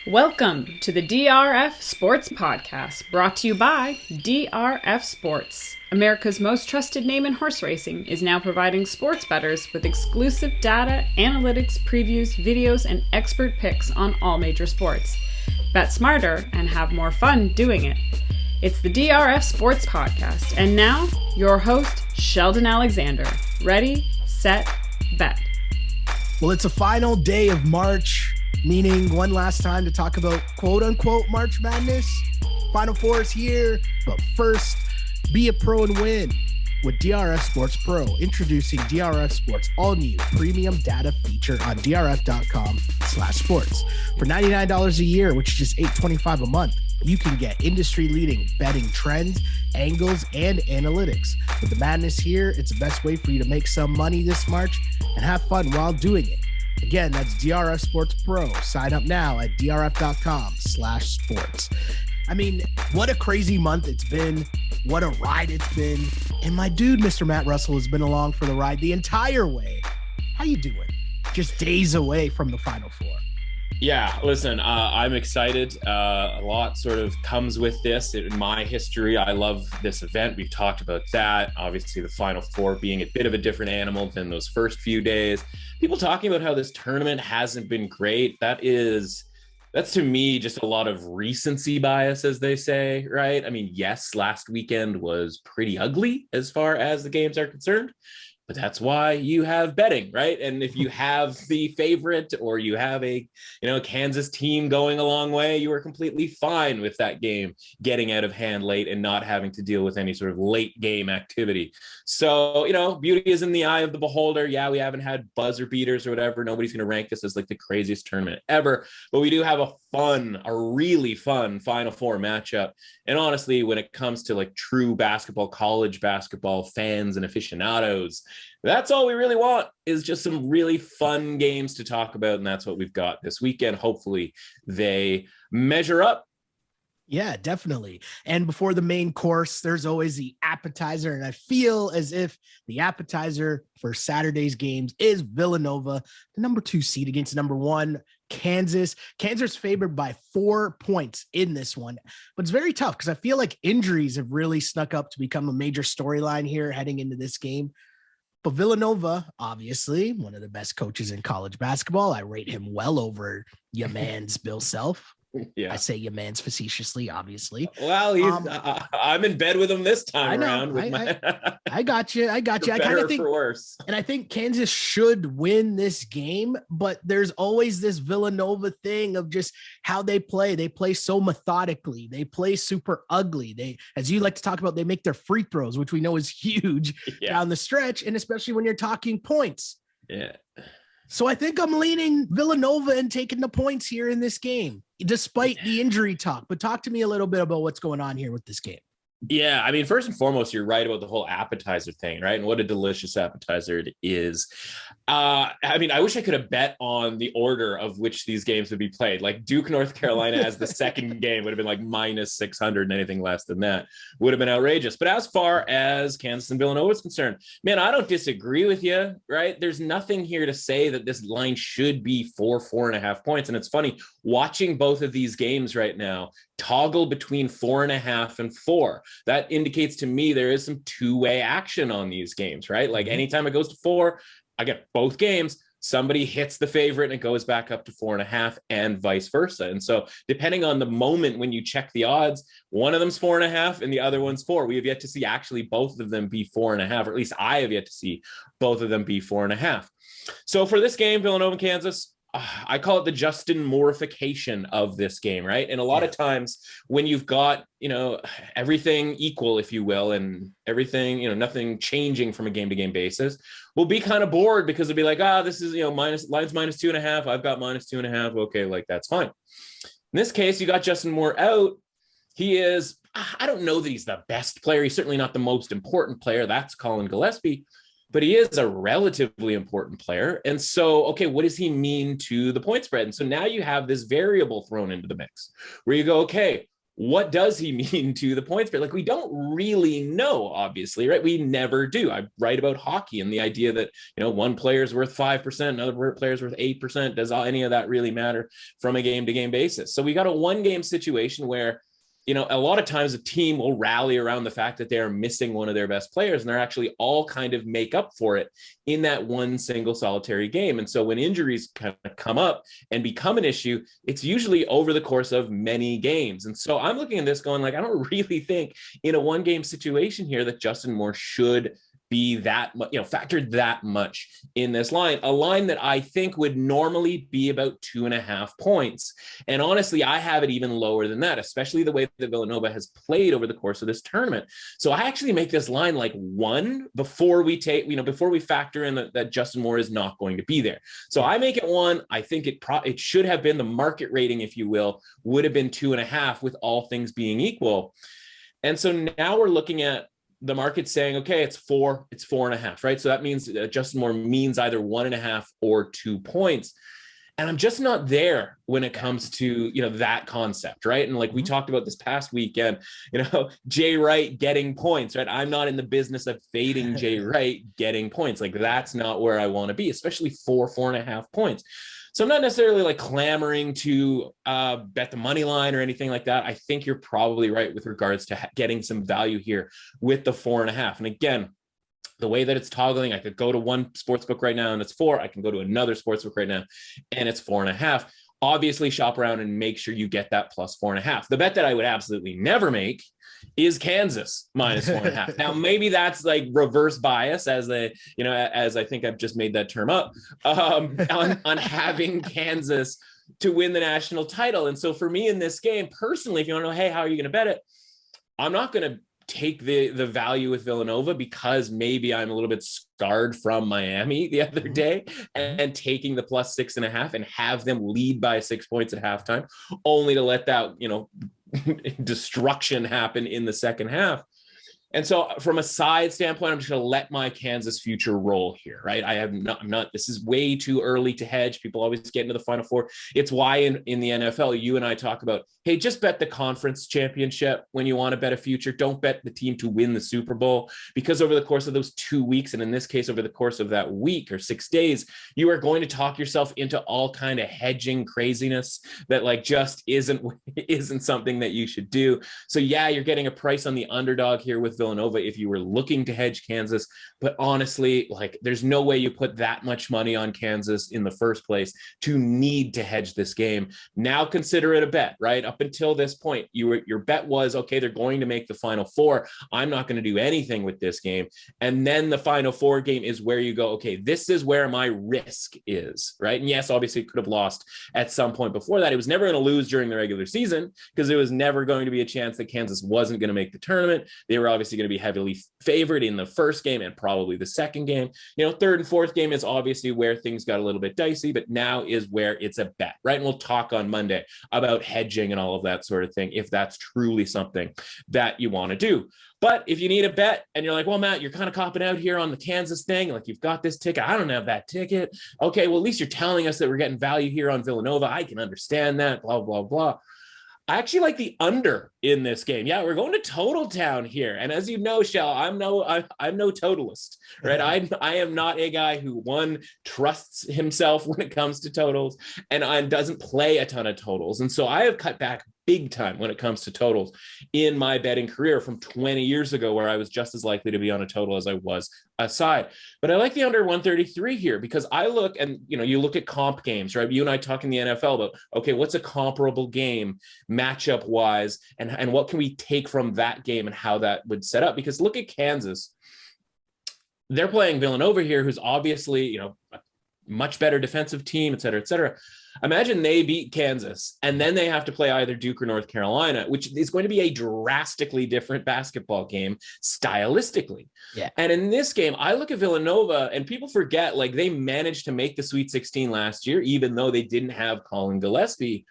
Welcome to the DRF Sports Podcast, brought to you by DRF Sports. America's most trusted name in horse racing is now providing sports bettors with exclusive data, analytics, previews, videos, and expert picks on all major sports. Bet smarter and have more fun doing it. It's the DRF Sports Podcast, and now your host, Sheldon Alexander. Ready, set, bet. Well, it's a final day of March, meaning one last time to talk about quote-unquote March Madness. Final Four is here, but first, be a pro and win with DRF Sports Pro. Introducing DRF Sports all-new premium data feature on drf.com/sports. For $99 a year, which is just $8.25 a month, you can get industry-leading betting trends, angles, and analytics. With the madness here, it's the best way for you to make some money this March and have fun while doing it. Again, that's DRF Sports Pro. Sign up now at drf.com/sports. I mean, what a crazy month it's been. What a ride it's been. And my dude, Mr. Matt Russell, has been along for the ride the entire way. How you doing? Just days away from the Final Four. Yeah, listen, I'm excited. A lot sort of comes with this. In my history, I love this event. We've talked about that. Obviously, the Final Four being a bit of a different animal than those first few days. People talking about how this tournament hasn't been great. That's to me just a lot of recency bias, as they say, right? I mean, yes, last weekend was pretty ugly as far as the games are concerned. But that's why you have betting, right? And if you have the favorite or you have a, Kansas team going a long way, you are completely fine with that game getting out of hand late and not having to deal with any sort of late game activity. So, beauty is in the eye of the beholder. Yeah, we haven't had buzzer beaters or whatever. Nobody's going to rank this as like the craziest tournament ever, but we do have a really fun Final Four matchup. And honestly, when it comes to like true basketball, college basketball fans and aficionados, that's all we really want is just some really fun games to talk about. And that's what we've got this weekend. Hopefully they measure up. Yeah, definitely. And before the main course, there's always the appetizer. And I feel as if the appetizer for Saturday's games is Villanova, the number 2 seed against number 1, Kansas. Kansas favored by 4 points in this one, but it's very tough because I feel like injuries have really snuck up to become a major storyline here heading into this game. But Villanova, obviously, one of the best coaches in college basketball. I rate him well over your man's Bill Self. Yeah. I say your man's facetiously, obviously. Well, I'm in bed with him this time around. I got you. I kind of think for worse. And I think Kansas should win this game, but there's always this Villanova thing of just how they play. They play so methodically. They play super ugly. They, as you like to talk about, they make their free throws, which we know is huge down the stretch, and especially when you're talking points. Yeah. So I think I'm leaning Villanova and taking the points here in this game, despite the injury talk. But talk to me a little bit about what's going on here with this game. Yeah, I mean, first and foremost, you're right about the whole appetizer thing, right? And what a delicious appetizer it is. I mean, I wish I could have bet on the order of which these games would be played. Like Duke, North Carolina as the second game would have been like minus 600, and anything less than that would have been outrageous. But as far as Kansas and Villanova is concerned, man, I don't disagree with you, right? There's nothing here to say that this line should be 4.5 points. And it's funny, watching both of these games right now toggle between 4.5 and 4. That indicates to me there is some two-way action on these games, right? Like anytime it goes to 4, I get both games, somebody hits the favorite and it goes back up to 4.5 and vice versa. And so depending on the moment when you check the odds, one of them's 4.5 and the other one's 4. We have yet to see actually both of them be 4.5, or at least I have yet to see both of them be 4.5. So for this game, Villanova and Kansas, I call it the Justin Moorification of this game, right? And a lot of times when you've got, everything equal, if you will, and everything, nothing changing from a game-to-game basis, we'll be kind of bored because it'll be like, this is, line's minus 2.5. I've got minus 2.5. Okay, like that's fine. In this case, you got Justin Moore out. He is, I don't know that he's the best player. He's certainly not the most important player. That's Colin Gillespie. But he is a relatively important player. And so, okay, what does he mean to the point spread? And so now you have this variable thrown into the mix where you go, okay, what does he mean to the points spread? Like, we don't really know, obviously, right? We never do. I write about hockey and the idea that, one player is worth 5%, another player is worth 8%. Does any of that really matter from a game to game basis? So we got a one game situation where, a lot of times a team will rally around the fact that they are missing one of their best players, and they're actually all kind of make up for it in that one single solitary game. And so when injuries kind of come up and become an issue, it's usually over the course of many games. And so I'm looking at this going like, I don't really think in a one game situation here that Justin Moore should be that, factored that much in this line, a line that I think would normally be about 2.5 points. And honestly, I have it even lower than that, especially the way that Villanova has played over the course of this tournament. So I actually make this line like 1 before we factor in that Justin Moore is not going to be there. So I make it 1. I think it should have been the market rating, if you will, would have been 2.5 with all things being equal. And so now we're looking at the market saying, okay, it's 4, it's 4.5, right? So that means Justin Moore means either 1.5 or 2 points. And I'm just not there when it comes to, that concept, right? And like we talked about this past weekend, Jay Wright getting points, right? I'm not in the business of fading Jay Wright getting points. Like, that's not where I want to be, especially 4.5 points. So I'm not necessarily like clamoring to bet the money line or anything like that. I think you're probably right with regards to getting some value here with the 4.5. And again, the way that it's toggling, I could go to one sportsbook right now and it's 4. I can go to another sportsbook right now and it's 4.5. Obviously, shop around and make sure you get that plus 4.5. The bet that I would absolutely never make is Kansas minus 4.5. Now, maybe that's like reverse bias, as I think I've just made that term up, on having Kansas to win the national title. And so for me in this game, personally, if you want to know, hey, how are you going to bet it? I'm not going to take the value with Villanova because maybe I'm a little bit scarred from Miami the other day and taking the plus 6.5 and have them lead by 6 points at halftime, only to let that, destruction happen in the second half. And so from a side standpoint, I'm just going to let my Kansas future roll here, right? I'm not, this is way too early to hedge. People always get into the Final Four. It's why in the NFL, you and I talk about, hey, just bet the conference championship when you want to bet a future. Don't bet the team to win the Super Bowl, because over the course of those 2 weeks, and in this case, over the course of that week or 6 days, you are going to talk yourself into all kind of hedging craziness that like just isn't something that you should do. So yeah, you're getting a price on the underdog here with Villanova if you were looking to hedge Kansas, but honestly, like, there's no way you put that much money on Kansas in the first place to need to hedge this game. Now consider it a bet, right? Up until this point, your bet was, okay, they're going to make the Final Four. I'm not going to do anything with this game. And then the Final Four game is where you go, okay, this is where my risk is, right? And yes, obviously it could have lost at some point before that. It was never going to lose during the regular season because there was never going to be a chance that Kansas wasn't going to make the tournament. They were obviously going to be heavily favored in the first game and probably the second game. Third and fourth game is obviously where things got a little bit dicey, but now is where it's a bet, right? And we'll talk on Monday about hedging and all of that sort of thing, if that's truly something that you want to do. But if you need a bet and you're like, well, Matt, you're kind of copping out here on the Kansas thing. Like, you've got this ticket. I don't have that ticket. Okay, well, at least you're telling us that we're getting value here on Villanova. I can understand that, blah, blah, blah. I actually like the under in this game. Yeah, we're going to Total Town here. And as you know, Shell, I'm no totalist, right? I am not a guy who, one, trusts himself when it comes to totals and doesn't play a ton of totals. And so I have cut back big time when it comes to totals in my betting career from 20 years ago, where I was just as likely to be on a total as I was a side. But I like the under 133 here because I look and, you look at comp games, right? You and I talk in the NFL about, okay, what's a comparable game matchup wise, and what can we take from that game and how that would set up? Because look at Kansas. They're playing Villanova here, who's obviously, a much better defensive team, et cetera, et cetera. Imagine they beat Kansas and then they have to play either Duke or North Carolina, which is going to be a drastically different basketball game stylistically. Yeah. And in this game, I look at Villanova and people forget, like, they managed to make the Sweet 16 last year, even though they didn't have Colin Gillespie.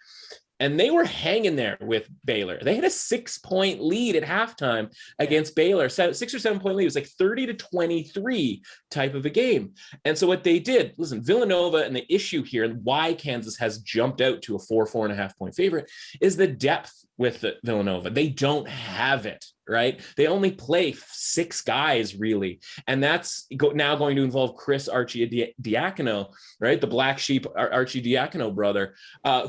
And they were hanging there with Baylor. They had a 6-point lead at halftime against Baylor. 6 or 7 point lead. It was like 30-23 type of a game. And so what they did, listen, Villanova, and the issue here and why Kansas has jumped out to a 4.5 point favorite is the depth with Villanova. They don't have it, right? They only play 6 guys really. And that's now going to involve Chris Arcidiacono, right? The black sheep Arcidiacono brother,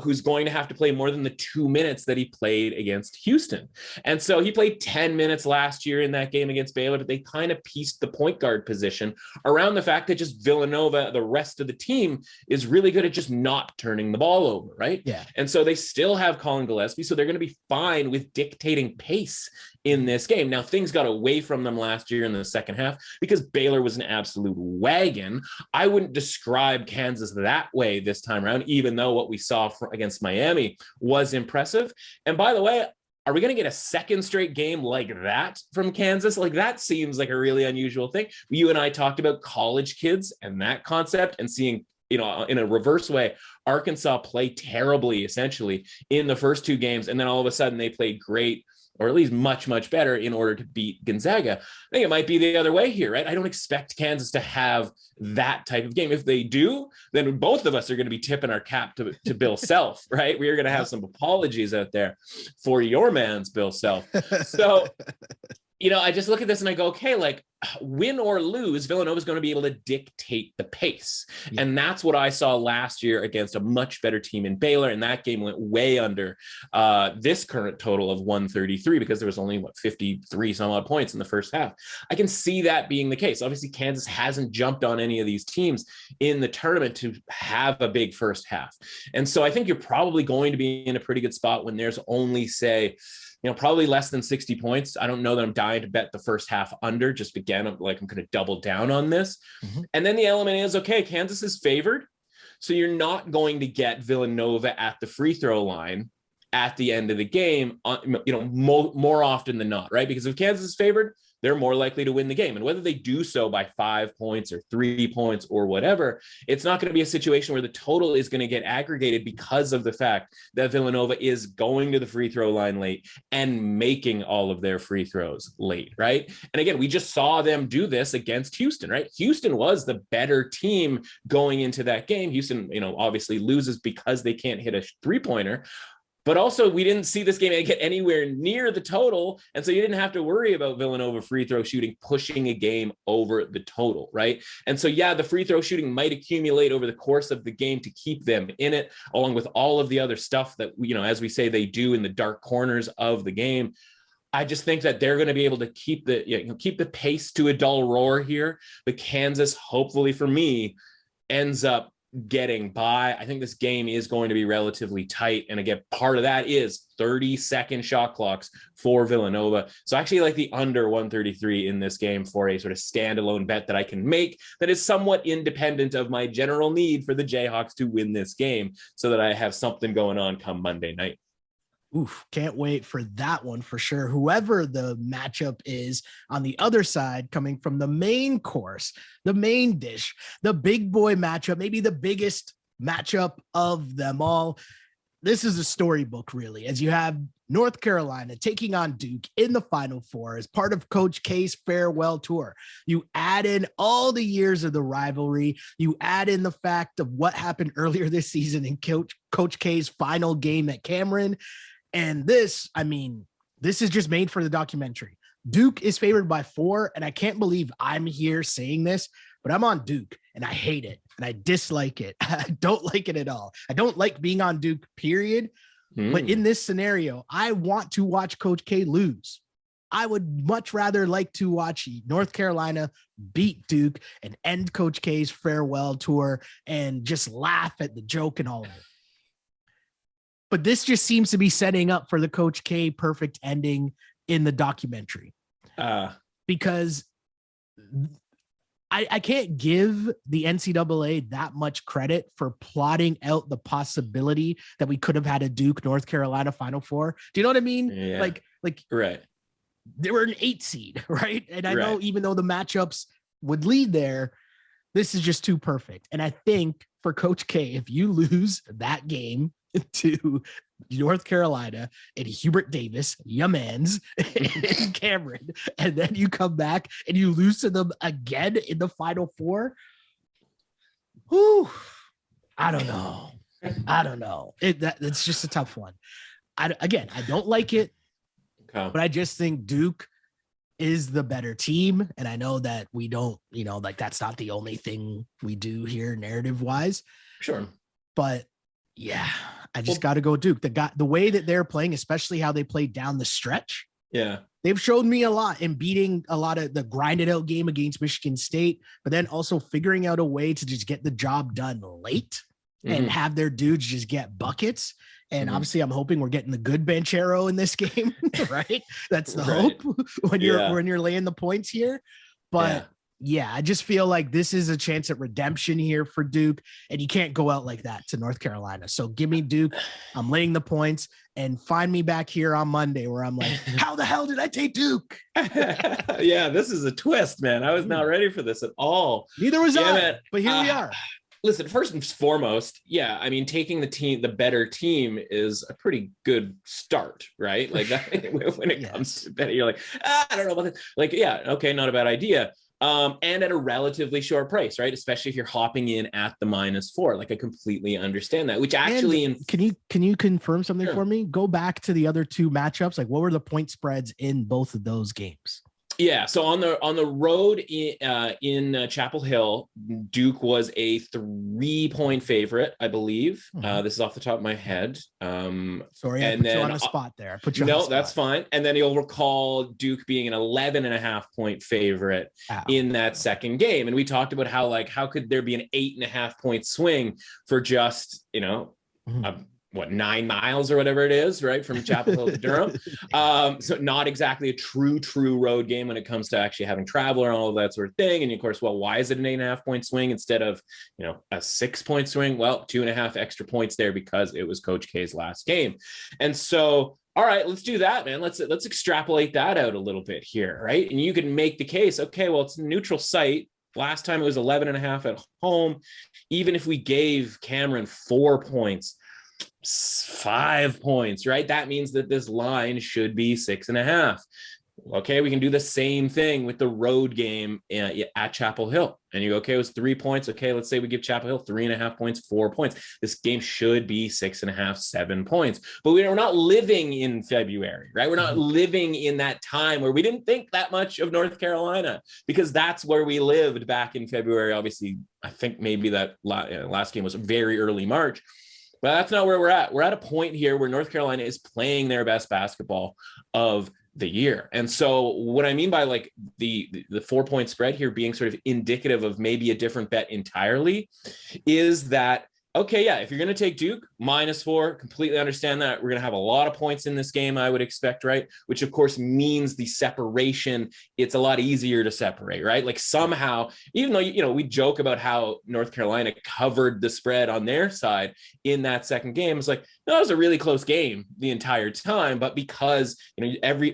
who's going to have to play more than the 2 minutes that he played against Houston. And so he played 10 minutes last year in that game against Baylor, but they kind of pieced the point guard position around the fact that just Villanova, the rest of the team, is really good at just not turning the ball over, right? Yeah. And so they still have Colin Gillespie, so they're going to be fine with dictating pace in this game. Now, things got away from them last year in the second half because Baylor was an absolute wagon. I wouldn't describe Kansas that way this time around, even though what we saw against Miami was impressive. And by the way, are we going to get a second straight game like that from Kansas? Like, that seems like a really unusual thing. You and I talked about college kids and that concept, and seeing, in a reverse way, Arkansas play terribly, essentially, in the first 2 games. And then all of a sudden they played great, or at least much, much better, in order to beat Gonzaga. I think it might be the other way here, right? I don't expect Kansas to have that type of game. If they do, then both of us are going to be tipping our cap to Bill Self, right? We are going to have some apologies out there for your man's Bill Self. So, I just look at this and I go, okay, like, win or lose, Villanova is going to be able to dictate the pace. Yeah. And that's what I saw last year against a much better team in Baylor. And that game went way under this current total of 133 because there was only 53 some odd points in the first half. I can see that being the case. Obviously, Kansas hasn't jumped on any of these teams in the tournament to have a big first half. And so I think you're probably going to be in a pretty good spot when there's only, say, probably less than 60 points. I don't know that I'm dying to bet the first half under. Just again, I'm going to double down on this. Mm-hmm. And then the element is, okay, Kansas is favored. So you're not going to get Villanova at the free throw line at the end of the game, more often than not, right? Because if Kansas is favored, they're more likely to win the game. And whether they do so by 5 points or 3 points or whatever, it's not going to be a situation where the total is going to get aggregated because of the fact that Villanova is going to the free throw line late and making all of their free throws late, right? And again, we just saw them do this against Houston, right? Houston was the better team going into that game. Houston, obviously loses because they can't hit a 3-pointer. But also, we didn't see this game get anywhere near the total. And so you didn't have to worry about Villanova free throw shooting pushing a game over the total, right? And so, yeah, the free throw shooting might accumulate over the course of the game to keep them in it, along with all of the other stuff that, as we say, they do in the dark corners of the game. I just think that they're going to be able to keep the pace to a dull roar here. But Kansas, hopefully for me, ends up getting by. I think this game is going to be relatively tight. And again, part of that is 30-second shot clocks for Villanova. So I actually like the under 133 in this game for a sort of standalone bet that I can make that is somewhat independent of my general need for the Jayhawks to win this game, so that I have something going on come Monday night. Oof, can't wait for that one for sure. Whoever the matchup is on the other side, coming from the main course, the main dish, the big boy matchup, maybe the biggest matchup of them all. This is a storybook, really, as you have North Carolina taking on Duke in the Final Four as part of Coach K's farewell tour. You add in all the years of the rivalry. You add in the fact of what happened earlier this season in Coach K's final game at Cameron. And this is just made for the documentary. Duke is favored by 4, and I can't believe I'm here saying this, but I'm on Duke, and I hate it, and I dislike it. I don't like it at all. I don't like being on Duke, period. But in this scenario, I want to watch Coach K lose. I would much rather like to watch North Carolina beat Duke and end Coach K's farewell tour and just laugh at the joke and all of it. But this just seems to be setting up for the Coach K perfect ending in the documentary. Because I can't give the NCAA that much credit for plotting out the possibility that we could have had a Duke North Carolina Final Four. Do you know what I mean? Yeah. Like right. They were an 8 seed, right? And I know even though the matchups would lead there, this is just too perfect. And I think for Coach K, if you lose that game to North Carolina and Hubert Davis, Yamans, and Cameron, and then you come back and you lose to them again in the Final Four. Whew, I don't know. It's just a tough one. I don't like it, but I just think Duke is the better team. And I know that we don't, like that's not the only thing we do here narrative wise. Sure. But yeah, I just got to go Duke. The way that they're playing, especially how they played down the stretch. Yeah. They've showed me a lot in beating a lot of the grinded out game against Michigan State, but then also figuring out a way to just get the job done late and have their dudes just get buckets. And obviously I'm hoping we're getting the good bench arrow in this game, right? That's the hope when you're laying the points here. But yeah, I just feel like this is a chance at redemption here for Duke, and you can't go out like that to North Carolina. So give me Duke. I'm laying the points, and find me back here on Monday where I'm like, how the hell did I take Duke? Yeah, this is a twist, man. I was not ready for this at all. Neither was I, man. But here we are. Listen, first and foremost, yeah, I mean, taking the better team is a pretty good start, right? Like that, when it comes to betting, you're like, I don't know about this. Like, yeah, okay, not a bad idea. And at a relatively short price, right? Especially if you're hopping in at the -4. Like I completely understand that, which actually can you confirm something for me? Go back to the other two matchups. Like what were the point spreads in both of those games? Yeah, so on the road in Chapel Hill, Duke was a 3-point favorite, I believe. This is off the top of my head. Sorry, I put you on the spot there. I put you on the spot. That's fine. And then you'll recall Duke being an 11.5-point favorite in that second game. And we talked about how could there be an 8.5-point swing for just, 9 miles or whatever it is, right? From Chapel Hill to Durham. So not exactly a true road game when it comes to actually having travel and all of that sort of thing. And of course, well, why is it an 8.5-point swing instead of, a 6-point swing? Well, 2.5 extra points there because it was Coach K's last game. And so, all right, let's do that, man. Let's extrapolate that out a little bit here, right? And you can make the case, okay, well, it's a neutral site. Last time it was 11.5 at home. Even if we gave Cameron 4 points, 5 points, right? That means that this line should be 6.5. Okay, we can do the same thing with the road game at Chapel Hill. And you go, okay, it was 3 points. Okay, let's say we give Chapel Hill 3.5 points, 4 points. This game should be 6.5, 7 points. But we're not living in February, right? We're not living in that time where we didn't think that much of North Carolina because that's where we lived back in February. Obviously, I think maybe that last game was very early March. But that's not where we're at. We're at a point here where North Carolina is playing their best basketball of the year. And so what I mean by like the 4-point spread here being sort of indicative of maybe a different bet entirely is that, okay, yeah, if you're going to take Duke -4, completely understand that. We're going to have a lot of points in this game, I would expect, right? Which of course means the separation, it's a lot easier to separate, right? Like somehow, even though, we joke about how North Carolina covered the spread on their side in that second game, it's like, no, it was a really close game the entire time, but because,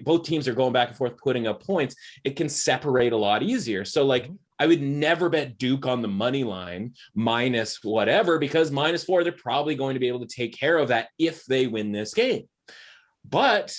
both teams are going back and forth putting up points, it can separate a lot easier. So like, I would never bet Duke on the money line minus whatever, because -4, they're probably going to be able to take care of that if they win this game. But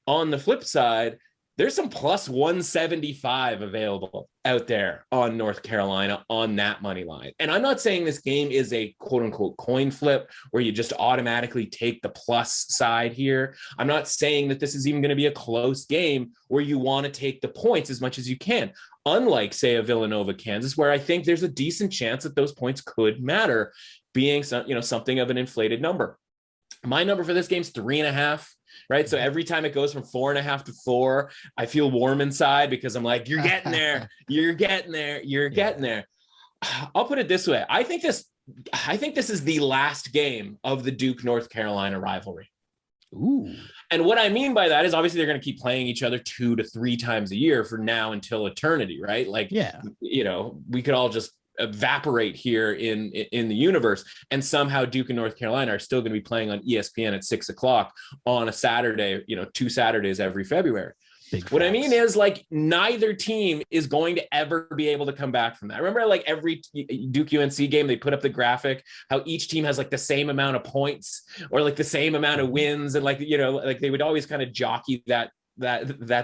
on the flip side, there's some plus 175 available out there on North Carolina on that money line. And I'm not saying this game is a quote unquote coin flip where you just automatically take the plus side here. I'm not saying that this is even going to be a close game where you want to take the points as much as you can. Unlike, say, a Villanova, Kansas, where I think there's a decent chance that those points could matter, being something of an inflated number. My number for this game is 3.5. Right. So every time it goes from 4.5 to 4, I feel warm inside because I'm like, you're getting there. You're getting there. You're getting there. I'll put it this way. I think this is the last game of the Duke North Carolina rivalry. Ooh. And what I mean by that is obviously they're going to keep playing each other 2 to 3 times a year for now until eternity. Right. Like, we could all just evaporate here in the universe, and somehow Duke and North Carolina are still going to be playing on ESPN at 6:00 on a Saturday, 2 Saturdays every February. What I mean is, like, neither team is going to ever be able to come back from that. Remember, like, every Duke UNC game, they put up the graphic, how each team has like the same amount of points or like the same amount of wins. And like they would always kind of jockey that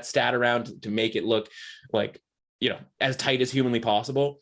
stat around to make it look like, as tight as humanly possible.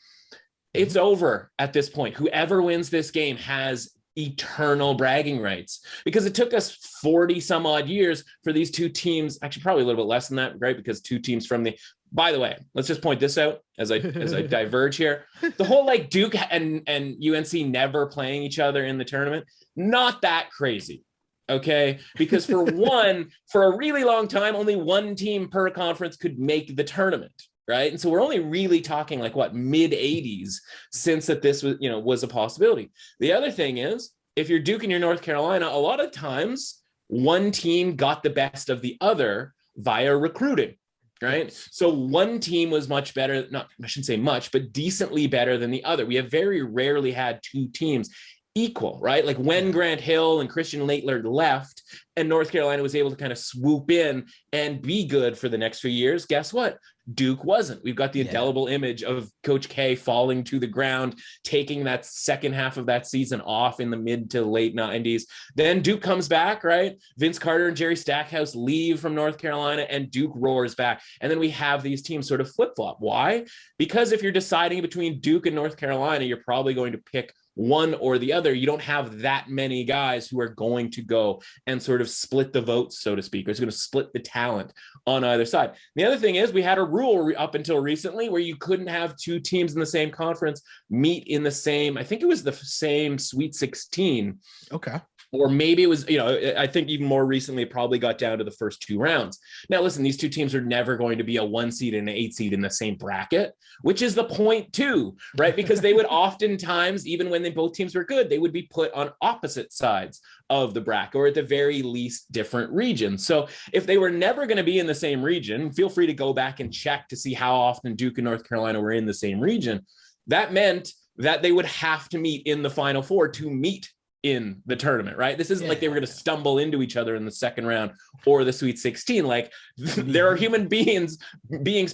It's over at this point. Whoever wins this game has eternal bragging rights, because it took us 40 some odd years for these two teams, actually probably a little bit less than that, right? Because two teams from the, by the way, let's just point this out as I diverge here. The whole like Duke and UNC never playing each other in the tournament, not that crazy. Okay, because for a really long time, only one team per conference could make the tournament, right? And so we're only really talking like what, mid 80s since that this was a possibility. The other thing is, if you're Duke and you're North Carolina, a lot of times one team got the best of the other via recruiting, right? So one team was much better, I shouldn't say much, but decently better than the other. We have very rarely had two teams equal, right? Like when Grant Hill and Christian Laettler left and North Carolina was able to kind of swoop in and be good for the next few years, guess what? Duke wasn't. We've got the indelible image of Coach K falling to the ground, taking that second half of that season off in the mid to late 90s. Then Duke comes back, right? Vince Carter and Jerry Stackhouse leave from North Carolina and Duke roars back. And then we have these teams sort of flip-flop. Why? Because if you're deciding between Duke and North Carolina, you're probably going to pick one or the other. You don't have that many guys who are going to go and sort of split the votes, so to speak, or it's going to split the talent on either side. The other thing is we had a rule up until recently where you couldn't have two teams in the same conference meet in the same, I think it was the same Sweet 16. Okay. Or maybe it was, I think even more recently, it probably got down to the first two rounds. Now, listen, these two teams are never going to be a 1 seed and an 8 seed in the same bracket, which is the point too, right? Because they would oftentimes, even when both teams were good, they would be put on opposite sides of the bracket, or at the very least different regions. So if they were never going to be in the same region, feel free to go back and check to see how often Duke and North Carolina were in the same region. That meant that they would have to meet in the Final Four to meet in the tournament, right? This isn't like they were going to stumble into each other in the second round or the Sweet 16. Like there are human beings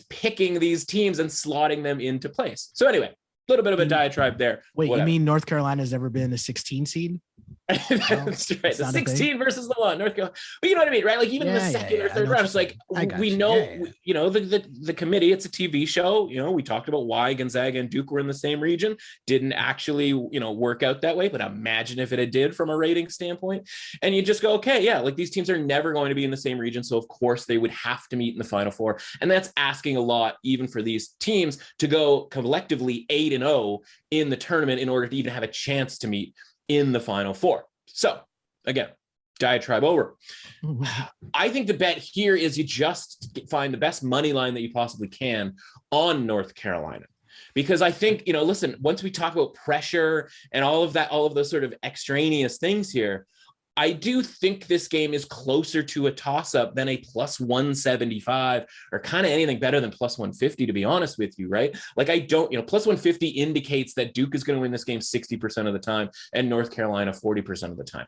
picking these teams and slotting them into place. So anyway, a little bit of a diatribe there. Wait, you mean North Carolina's never been a 16 seed? That's right. The 16 versus the 1, North Carolina. But you know what I mean, right? Like even in the second or third round, it's like we know, the committee, it's a TV show. We talked about why Gonzaga and Duke were in the same region. Didn't actually, work out that way. But imagine if it did from a rating standpoint. And you just go, okay, yeah, like these teams are never going to be in the same region. So of course they would have to meet in the Final Four. And that's asking a lot, even for these teams to go collectively 8-0 in the tournament in order to even have a chance to meet in the Final Four. So again, diatribe over. I think the bet here is you just find the best money line that you possibly can on North Carolina. Because I think, listen, once we talk about pressure and all of that, all of those sort of extraneous things here, I do think this game is closer to a toss-up than a plus 175 or kind of anything better than plus 150, to be honest with you, right? Like I don't, plus 150 indicates that Duke is going to win this game 60% of the time and North Carolina 40% of the time.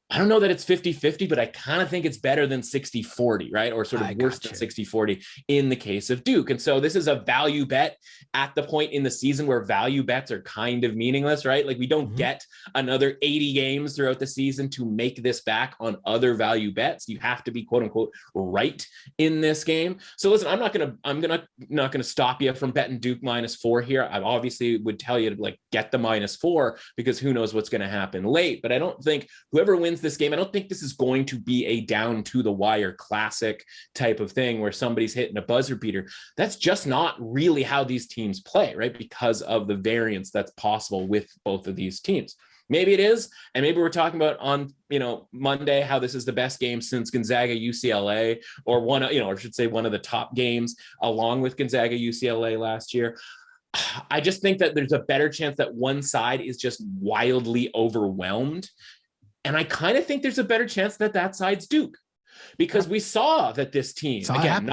I don't know that it's 50-50, but I kind of think it's better than 60-40, right? Or sort of worse than 60-40 in the case of Duke. And so this is a value bet at the point in the season where value bets are kind of meaningless, right? Like we don't get another 80 games throughout the season to make this back on other value bets. You have to be quote unquote right in this game. So listen, I'm not going to stop you from betting Duke -4 here. I obviously would tell you to like get the -4 because who knows what's going to happen late, but I don't think whoever wins this game, I don't think this is going to be a down to the wire classic type of thing where somebody's hitting a buzzer beater. That's just not really how these teams play, right? Because of the variance that's possible with both of these teams. Maybe it is, and maybe we're talking about on Monday how this is the best game since Gonzaga UCLA, or one of the top games along with Gonzaga UCLA last year. I just think that there's a better chance that one side is just wildly overwhelmed. And I kind of think there's a better chance that that side's Duke, because we saw that this team, again,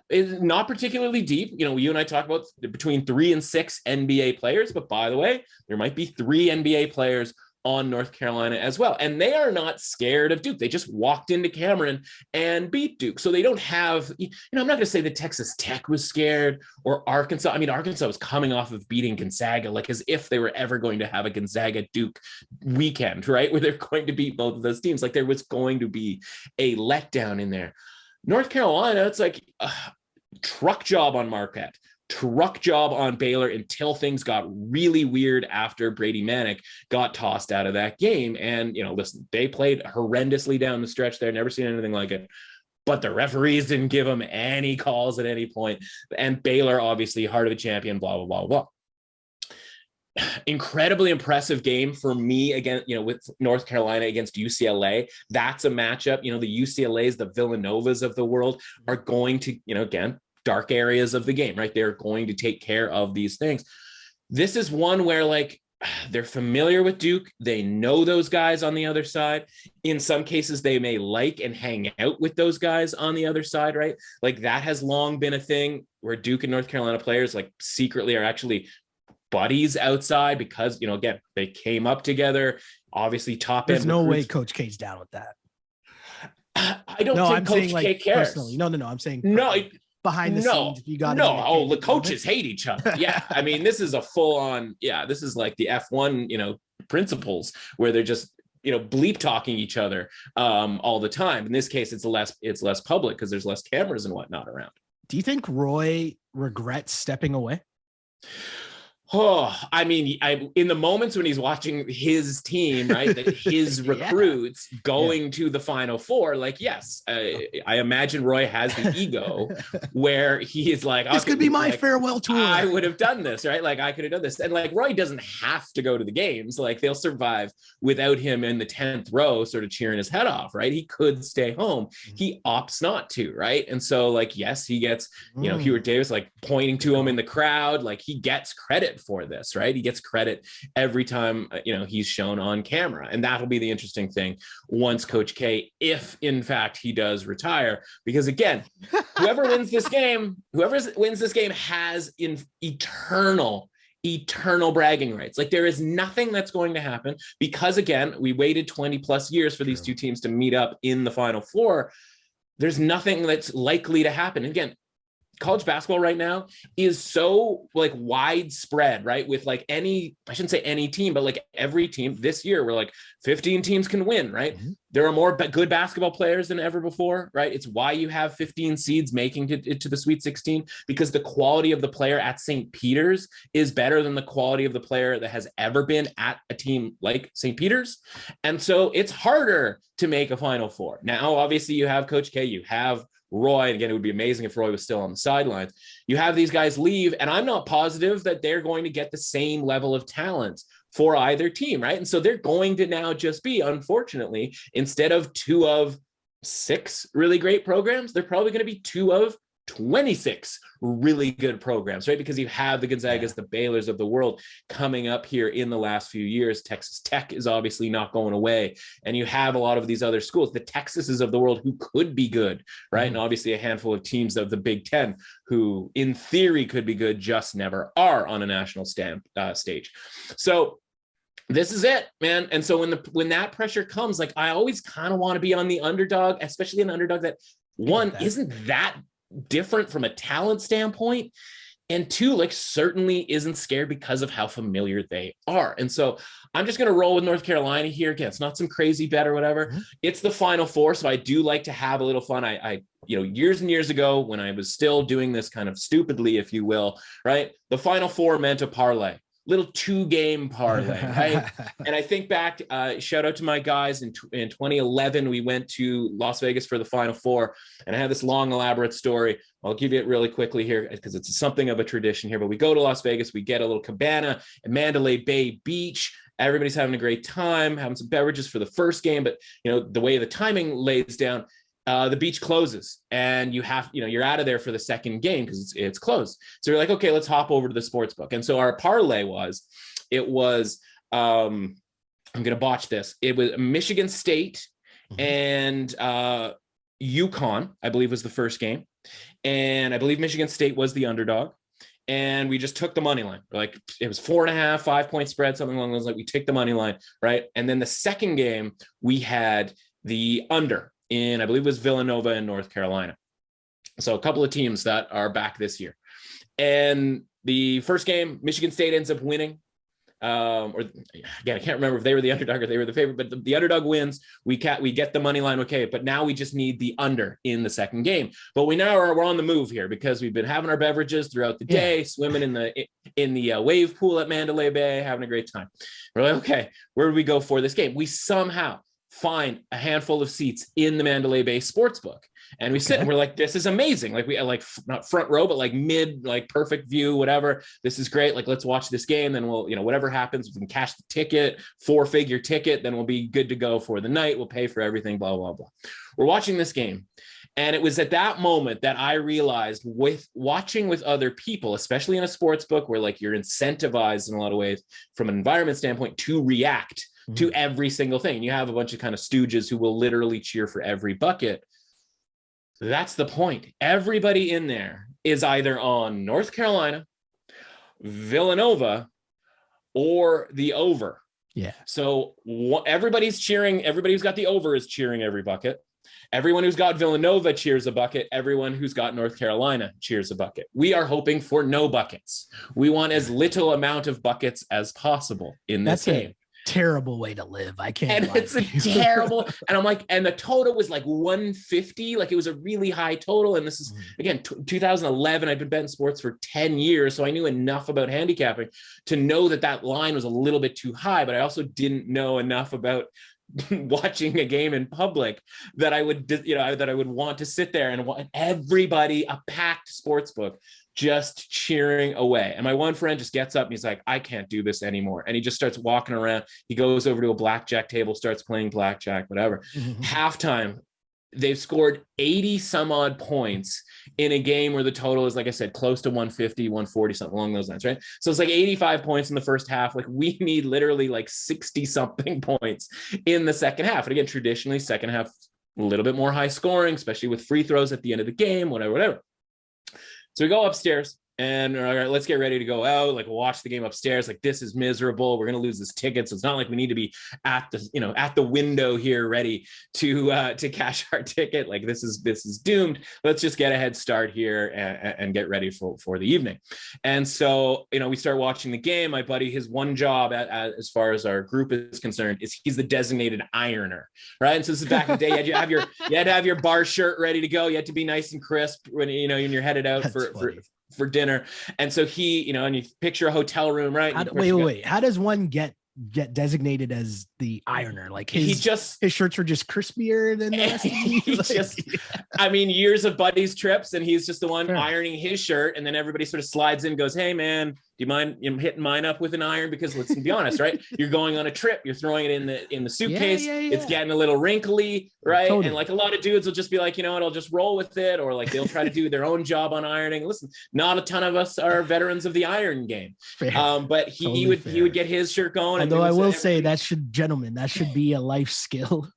is not particularly deep. You and I talk about between 3 and 6 NBA players, but by the way, there might be 3 NBA players on North Carolina as well. And they are not scared of Duke. They just walked into Cameron and beat Duke. So they don't have, I'm not going to say that Texas Tech was scared or Arkansas. I mean, Arkansas was coming off of beating Gonzaga, like as if they were ever going to have a Gonzaga Duke weekend, right? Where they're going to beat both of those teams. Like there was going to be a letdown in there. North Carolina, it's like a truck job on Marquette. truck job on Baylor until things got really weird after Brady Manick got tossed out of that game. And, listen, they played horrendously down the stretch there. Never seen anything like it. But the referees didn't give them any calls at any point. And Baylor, obviously, heart of a champion, blah, blah, blah, blah. Incredibly impressive game for me again, with North Carolina against UCLA. That's a matchup. The UCLAs, the Villanovas of the world are going to, again, dark areas of the game, right? They're going to take care of these things. This is one where they're familiar with Duke. They know those guys on the other side. In some cases, they may like and hang out with those guys on the other side, right? That has long been a thing where Duke and North Carolina players secretly are actually buddies outside because, again, they came up together, obviously top end. There's no way Coach K's down with that. I don't think Coach K cares. Personally. No, I'm saying behind the scenes. If you got the coaches hate each other. Yeah. I mean, this is a full on, this is like the F1, principles where they're just, bleep talking each other all the time. In this case, it's less public because there's less cameras and whatnot around. Do you think Roy regrets stepping away? Oh, I mean, in the moments when he's watching his team, right, his recruits going to the Final Four, yes, I imagine Roy has the ego where he is like, this could be my farewell tour. I would have done this, right? I could have done this. And Roy doesn't have to go to the games. They'll survive without him in the 10th row, sort of cheering his head off, right? He could stay home. He opts not to, right? And so, yes, he gets, Hubert Davis, pointing to him in the crowd. He gets credit for this, right? He gets credit every time, he's shown on camera. And that'll be the interesting thing once Coach K, if in fact he does retire, because again, whoever wins this game has eternal bragging rights. There is nothing that's going to happen because, again, we waited 20 plus years for these two teams to meet up in the Final Four. There's nothing that's likely to happen. Again, college basketball right now is so widespread, right? With I shouldn't say any team, but every team this year, we're 15 teams can win, right? Mm-hmm. There are more good basketball players than ever before, right? It's why you have 15 seeds making it to the Sweet 16, because the quality of the player at St. Peter's is better than the quality of the player that has ever been at a team like St. Peter's. And so it's harder to make a Final Four. Now, obviously you have Coach K, you have Roy. Again, it would be amazing if Roy was still on the sidelines. You have these guys leave, and I'm not positive that they're going to get the same level of talent for either team, right? And so they're going to now just be, unfortunately, instead of 2 of 6 really great programs, they're probably going to be 2 of 26 really good programs, right? Because you have the Gonzagas, the Baylors of the world coming up here in the last few years. Texas Tech is obviously not going away. And you have a lot of these other schools, the Texases of the world, who could be good, right? And obviously a handful of teams of the Big Ten who in theory could be good, just never are on a national stage. So this is it, man. And so when that pressure comes, I always kind of want to be on the underdog, especially an underdog that isn't that different from a talent standpoint, and 2, certainly isn't scared because of how familiar they are. And so I'm just going to roll with North Carolina here. Again, it's not some crazy bet or whatever. Mm-hmm. It's the Final Four, so I do like to have a little fun. I years and years ago, when I was still doing this kind of stupidly, if you will, right, the Final Four meant a parlay. Little 2-game parlay, right? And I think back, shout out to my guys in 2011, we went to Las Vegas for the Final Four, and I have this long, elaborate story. I'll give you it really quickly here because it's something of a tradition here, but we go to Las Vegas, we get a little cabana at Mandalay Bay Beach. Everybody's having a great time, having some beverages for the first game, but the way the timing lays down, the beach closes and you're out of there for the second game because it's closed. So you're like, okay, let's hop over to the sports book. And so our parlay was I'm going to botch this. It was Michigan State and UConn, I believe, was the first game. And I believe Michigan State was the underdog. And we just took the money line. It was 4.5, 5-point spread, something along those lines. We take the money line, right? And then the second game, we had the under in, I believe it was Villanova and North Carolina. So a couple of teams that are back this year. And the first game, Michigan State ends up winning. or again, I can't remember if they were the underdog or they were the favorite, but the underdog wins. We get the money line. Okay. But now we just need the under in the second game. But we're on the move here because we've been having our beverages throughout the day, swimming in the wave pool at Mandalay Bay, having a great time. We're like, okay, where do we go for this game? We somehow find a handful of seats in the Mandalay Bay Sportsbook. And we sit and we're like, this is amazing. Like we like not front row, but like mid, like perfect view, whatever. This is great. Like, let's watch this game. Then we'll, whatever happens, we can cash the ticket, 4-figure ticket. Then we'll be good to go for the night. We'll pay for everything, blah, blah, blah. We're watching this game. And it was at that moment that I realized with watching with other people, especially in a sports book where like you're incentivized in a lot of ways from an environment standpoint to react to every single thing. You have a bunch of kind of stooges who will literally cheer for every bucket. That's the point. Everybody in there is either on North Carolina, Villanova, or the over. Yeah. So everybody's cheering. Everybody who's got the over is cheering every bucket. Everyone who's got Villanova cheers a bucket. Everyone who's got North Carolina cheers a bucket. We are hoping for no buckets. We want as little amount of buckets as possible in this game. Terrible way to live. I can't. And it's a terrible. And I'm like, and the total was like 150. Like it was a really high total. And this is again 2011. I've been betting sports for 10 years, so I knew enough about handicapping to know that line was a little bit too high. But I also didn't know enough about watching a game in public that I would, that I would want to sit there and want everybody, a packed sports book, just cheering away. And my one friend just gets up and he's like, I can't do this anymore. And he just starts walking around. He goes over to a blackjack table, starts playing blackjack, whatever. Halftime, they've scored 80 some odd points in a game where the total is, like I said, close to 150, 140, something along those lines, right? So it's like 85 points in the first half. Like we need literally like 60 something points in the second half. And again, traditionally second half, a little bit more high scoring, especially with free throws at the end of the game, whatever. So we go upstairs and all right, let's get ready to go out, like watch the game upstairs. Like this is miserable. We're going to lose this ticket. So it's not like we need to be at the window here ready to cash our ticket. Like this is doomed. Let's just get a head start here and get ready for the evening. And so, we start watching the game. My buddy, his one job as far as our group is concerned is he's the designated ironer, right? And so this is back in the day. You had to have your bar shirt ready to go. You had to be nice and crisp when you're headed out for dinner. And so he, and you picture a hotel room, right? Wait. How does one get designated as the ironer? Like his shirts were just crispier than the rest of the years of buddies trips, and he's just the one ironing his shirt. And then everybody sort of slides in and goes, hey man, do you mind hitting mine up with an iron? Because let's be honest, right? You're going on a trip, you're throwing it in the suitcase. It's getting a little wrinkly, right? Totally. And like a lot of dudes will just be like, I'll just roll with it. Or like they'll try to do their own job on ironing. Listen, not a ton of us are veterans of the iron game. But he would get his shirt going. Although I will say that should be a life skill.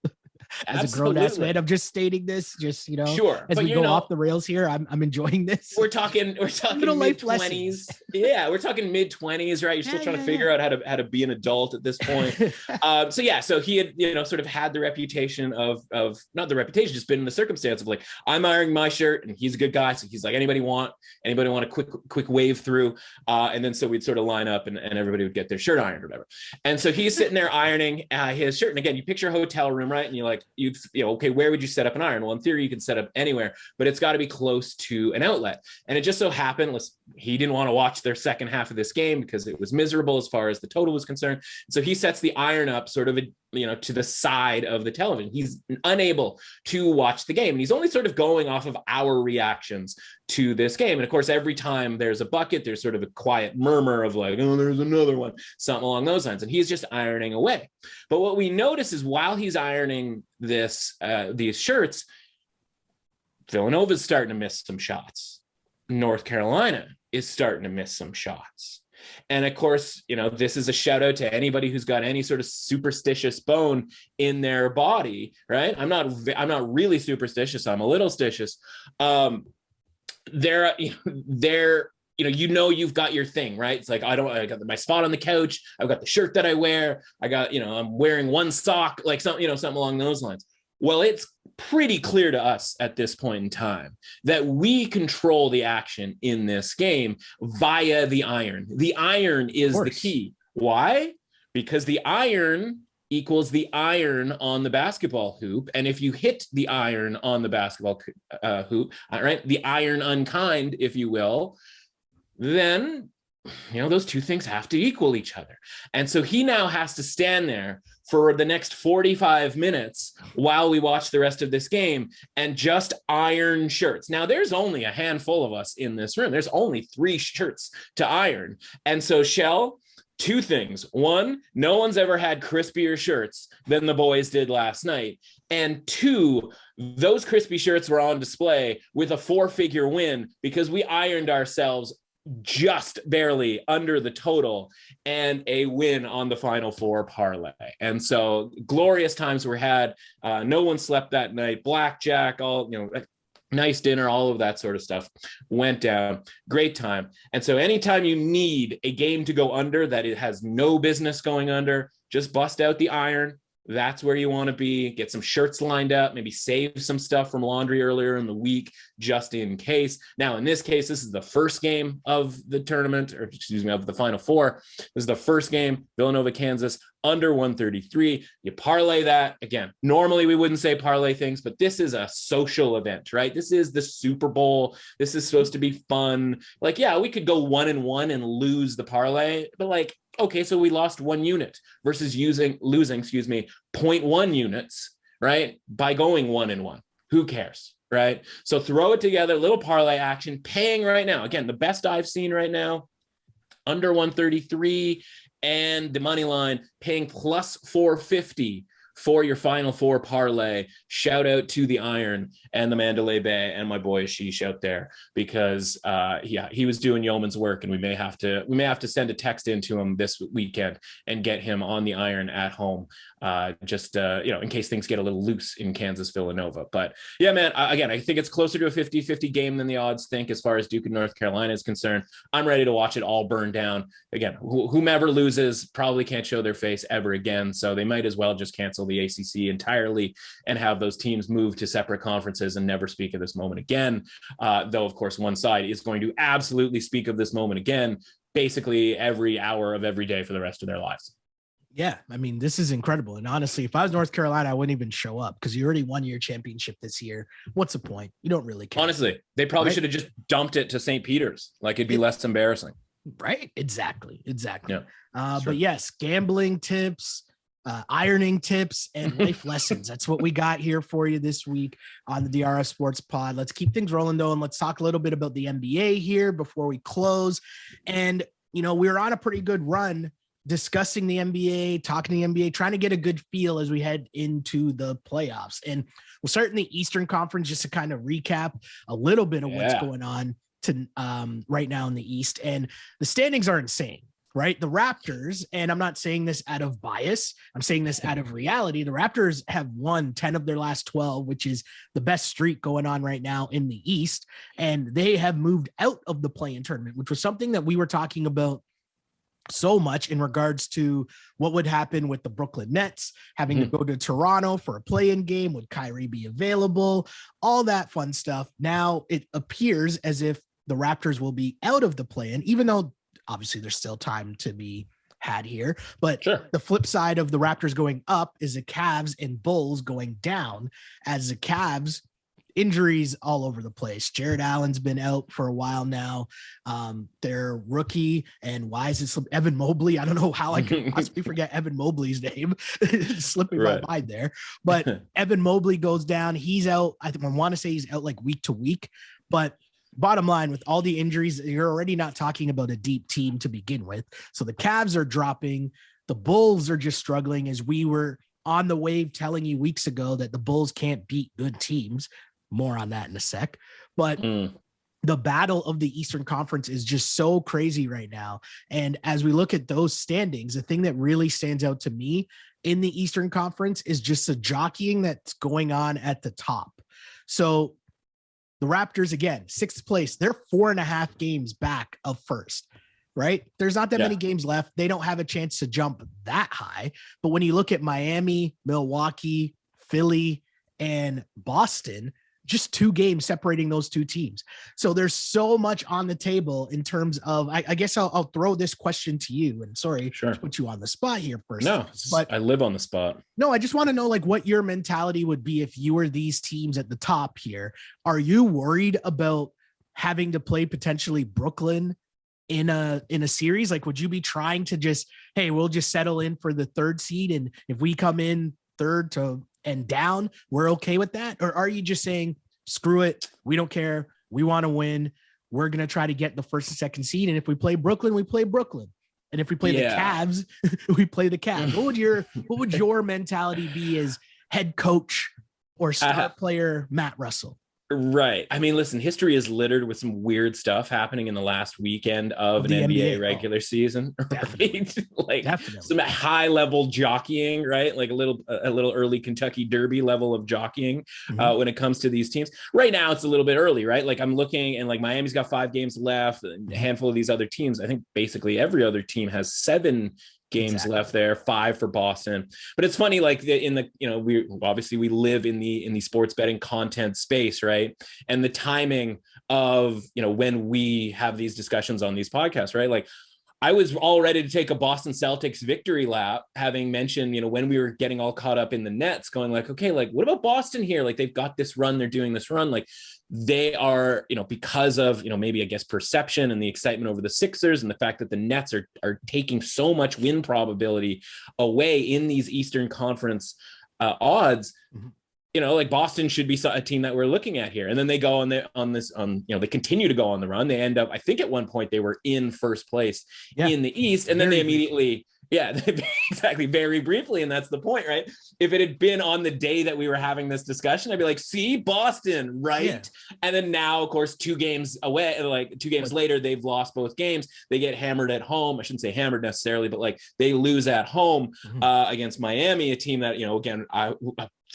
As a grown-ass man, I'm just stating this, sure. As we go off the rails here, I'm enjoying this. We're talking mid-20s. Yeah, we're talking mid-20s, right? You're still trying to figure out how to be an adult at this point. So he had, sort of had the reputation of not the reputation, just been in the circumstance of like, I'm ironing my shirt and he's a good guy. So he's like, anybody want a quick wave through? And then so we'd sort of line up and everybody would get their shirt ironed or whatever. And so he's sitting there ironing his shirt. And again, you picture a hotel room, right? And you're like, okay, where would you set up an iron? Well, in theory, you can set up anywhere, but it's got to be close to an outlet. And it just so happened, he didn't want to watch their second half of this game because it was miserable as far as the total was concerned. So he sets the iron up sort of, to the side of the television. He's unable to watch the game. And he's only sort of going off of our reactions to this game. And of course, every time there's a bucket, there's sort of a quiet murmur of like, oh, there's another one, something along those lines. And he's just ironing away. But what we notice is while he's ironing these shirts, Villanova's starting to miss some shots. North Carolina is starting to miss some shots. And of course, this is a shout out to anybody who's got any sort of superstitious bone in their body, right? I'm not really superstitious. I'm a little stitious. You've got your thing, right? It's like, I got my spot on the couch. I've got the shirt that I wear. I got, I'm wearing one sock, like something along those lines. Well, it's pretty clear to us at this point in time that we control the action in this game via the iron. The iron is the key. Why? Because the iron equals the iron on the basketball hoop. And if you hit the iron on the basketball hoop, all right, the iron unkind, if you will, then, those two things have to equal each other. And so he now has to stand there for the next 45 minutes while we watch the rest of this game and just iron shirts. Now, there's only a handful of us in this room. There's only 3 shirts to iron. And so, Shell, 2 things. 1, no one's ever had crispier shirts than the boys did last night. And 2, those crispy shirts were on display with a 4-figure win because we ironed ourselves just barely under the total and a win on the Final Four parlay. And so glorious times were had. No one slept that night. Blackjack, all, nice dinner, all of that sort of stuff went down. Great time. And so anytime you need a game to go under that it has no business going under, just bust out the iron. That's where you want to be. Get some shirts lined up, maybe save some stuff from laundry earlier in the week, just in case. Now, in this case, this is the first game of the tournament, or excuse me, of the Final Four. This is the first game, Villanova, Kansas, under 133. You parlay that. Again, normally we wouldn't say parlay things, but this is a social event, right? This is the Super Bowl. This is supposed to be fun. Like, yeah, we could go 1-1 and lose the parlay, but like, okay, so we lost 1 unit versus losing, 0.1 units, right? By going 1-1. Who cares, right? So throw it together, little parlay action, paying right now. Again, the best I've seen right now, under 133, and the money line paying plus 450 for your Final Four parlay. Shout out to the Iron and the Mandalay Bay and my boy Ashish out there, because he was doing yeoman's work, and we may have to send a text into him this weekend and get him on the Iron at home, in case things get a little loose in Kansas Villanova. But yeah, man, again, I think it's closer to a 50-50 game than the odds think as far as Duke and North Carolina is concerned. I'm ready to watch it all burn down. Again, whomever loses probably can't show their face ever again, so they might as well just cancel the ACC entirely and have those teams move to separate conferences and never speak of this moment again. Though, of course, one side is going to absolutely speak of this moment again, basically every hour of every day for the rest of their lives. Yeah, I mean, this is incredible. And honestly, if I was North Carolina, I wouldn't even show up because you already won your championship this year. What's the point? You don't really care. Honestly, they probably should have just dumped it to St. Peter's. Like, it'd be less embarrassing. Right? Exactly. Yeah, sure. But yes, gambling tips, ironing tips, and life lessons. That's what we got here for you this week on the DRF Sports Pod. Let's keep things rolling, though, and let's talk a little bit about the NBA here before we close. And, we're on a pretty good run discussing the NBA, talking the NBA, trying to get a good feel as we head into the playoffs. And we'll start in the Eastern Conference just to kind of recap a little bit of what's going on right now in the East. And the standings are insane. Right? The Raptors, and I'm not saying this out of bias, I'm saying this out of reality. The Raptors have won 10 of their last 12, which is the best streak going on right now in the East. And they have moved out of the play-in tournament, which was something that we were talking about so much in regards to what would happen with the Brooklyn Nets having to go to Toronto for a play-in game. Would Kyrie be available? All that fun stuff. Now it appears as if the Raptors will be out of the play-in, even though obviously there's still time to be had here, but The flip side of the Raptors going up is the Cavs and Bulls going down, as the Cavs injuries all over the place. Jared Allen's been out for a while now. Their rookie, and why is it Evan Mobley? I don't know how I could possibly forget Evan Mobley's name. Slipping my mind there. But Evan Mobley goes down. He's out. I want to say he's out like week to week, but bottom line, with all the injuries, you're already not talking about a deep team to begin with. So the Cavs are dropping. The Bulls are just struggling, as we were on the wave telling you weeks ago that the Bulls can't beat good teams. More on that in a sec. But the battle of the Eastern Conference is just so crazy right now. And as we look at those standings, the thing that really stands out to me in the Eastern Conference is just the jockeying that's going on at the top. So the Raptors, again, 6th place, they're 4.5 games back of first, right? There's not that many games left. They don't have a chance to jump that high. But when you look at Miami, Milwaukee, Philly, and Boston, just 2 games separating those 2 teams. So there's so much on the table in terms of, I guess I'll throw this question to you, and sorry to put you on the spot here first. No, but I live on the spot. No, I just want to know like what your mentality would be if you were these teams at the top here. Are you worried about having to play potentially Brooklyn in a series? Like, would you be trying to just, hey, we'll just settle in for the 3rd seed, and if we come in 3rd to and down, we're okay with that? Or are you just saying, screw it, we don't care, we want to win, we're going to try to get the 1st and 2nd seed, and if we play Brooklyn, we play Brooklyn, and if we play the Cavs, we play the Cavs? What would your mentality be as head coach or star player Matt Russell? Right. I mean, listen, history is littered with some weird stuff happening in the last weekend of an NBA regular season, right? Like some high level jockeying, right? Like a little early Kentucky Derby level of jockeying when it comes to these teams. Right now, it's a little bit early, right? Like I'm looking, and like Miami's got 5 games left, and a handful of these other teams. I think basically every other team has 7 games left there, 5 for Boston. But it's funny, like we live in the sports betting content space, right? And the timing of, when we have these discussions on these podcasts, right? Like I was all ready to take a Boston Celtics victory lap, having mentioned, when we were getting all caught up in the Nets, going like, okay, like what about Boston here? Like they've got this run, they're doing this run. Like they are, because of, maybe I guess perception and the excitement over the Sixers and the fact that the Nets are taking so much win probability away in these Eastern Conference odds. Like Boston should be a team that we're looking at here. And then they go they continue to go on the run. They end up, I think at one point they were in 1st place in the East, and then they immediately, exactly, very briefly. And that's the point, right? If it had been on the day that we were having this discussion, I'd be like, see, Boston, right? Yeah. And then now, of course, 2 games away, like 2 games later, they've lost both games. They get hammered at home. I shouldn't say hammered necessarily, but like they lose at home against Miami, a team that, again,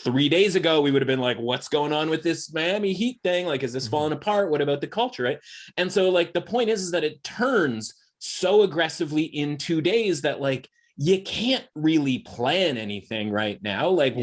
3 days ago, we would have been like, what's going on with this Miami Heat thing? Like, is this falling apart? What about the culture, right? And so like the point is that it turns so aggressively in 2 days that like you can't really plan anything right now. Like,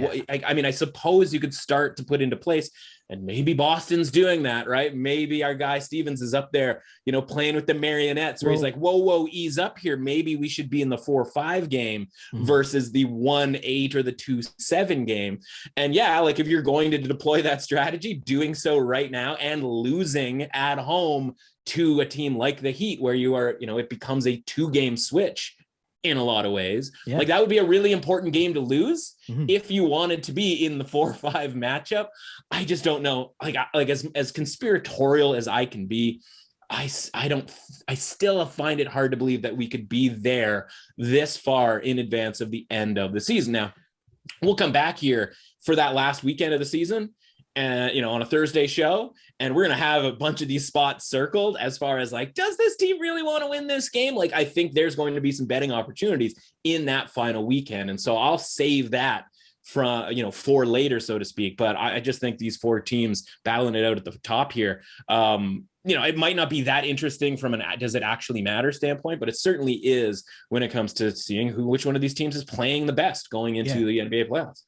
I mean, I suppose you could start to put into place, and maybe Boston's doing that, right? Maybe our guy Stevens is up there, playing with the marionettes where he's like, whoa, ease up here. Maybe we should be in the 4-5 game versus the 1-8 or the 2-7 game. And like if you're going to deploy that strategy, doing so right now and losing at home to a team like the Heat, where you are, it becomes a 2-game switch in a lot of ways. Like that would be a really important game to lose if you wanted to be in the 4-5 matchup. I just don't know. Like as conspiratorial as I can be, I still find it hard to believe that we could be there this far in advance of the end of the season. Now we'll come back here for that last weekend of the season, and on a Thursday show, and we're going to have a bunch of these spots circled as far as like, does this team really want to win this game? Like, I think there's going to be some betting opportunities in that final weekend. And so I'll save that from, for later, so to speak. But I just think these 4 teams battling it out at the top here, it might not be that interesting from an does it actually matter standpoint, but it certainly is when it comes to seeing which one of these teams is playing the best going into the NBA playoffs.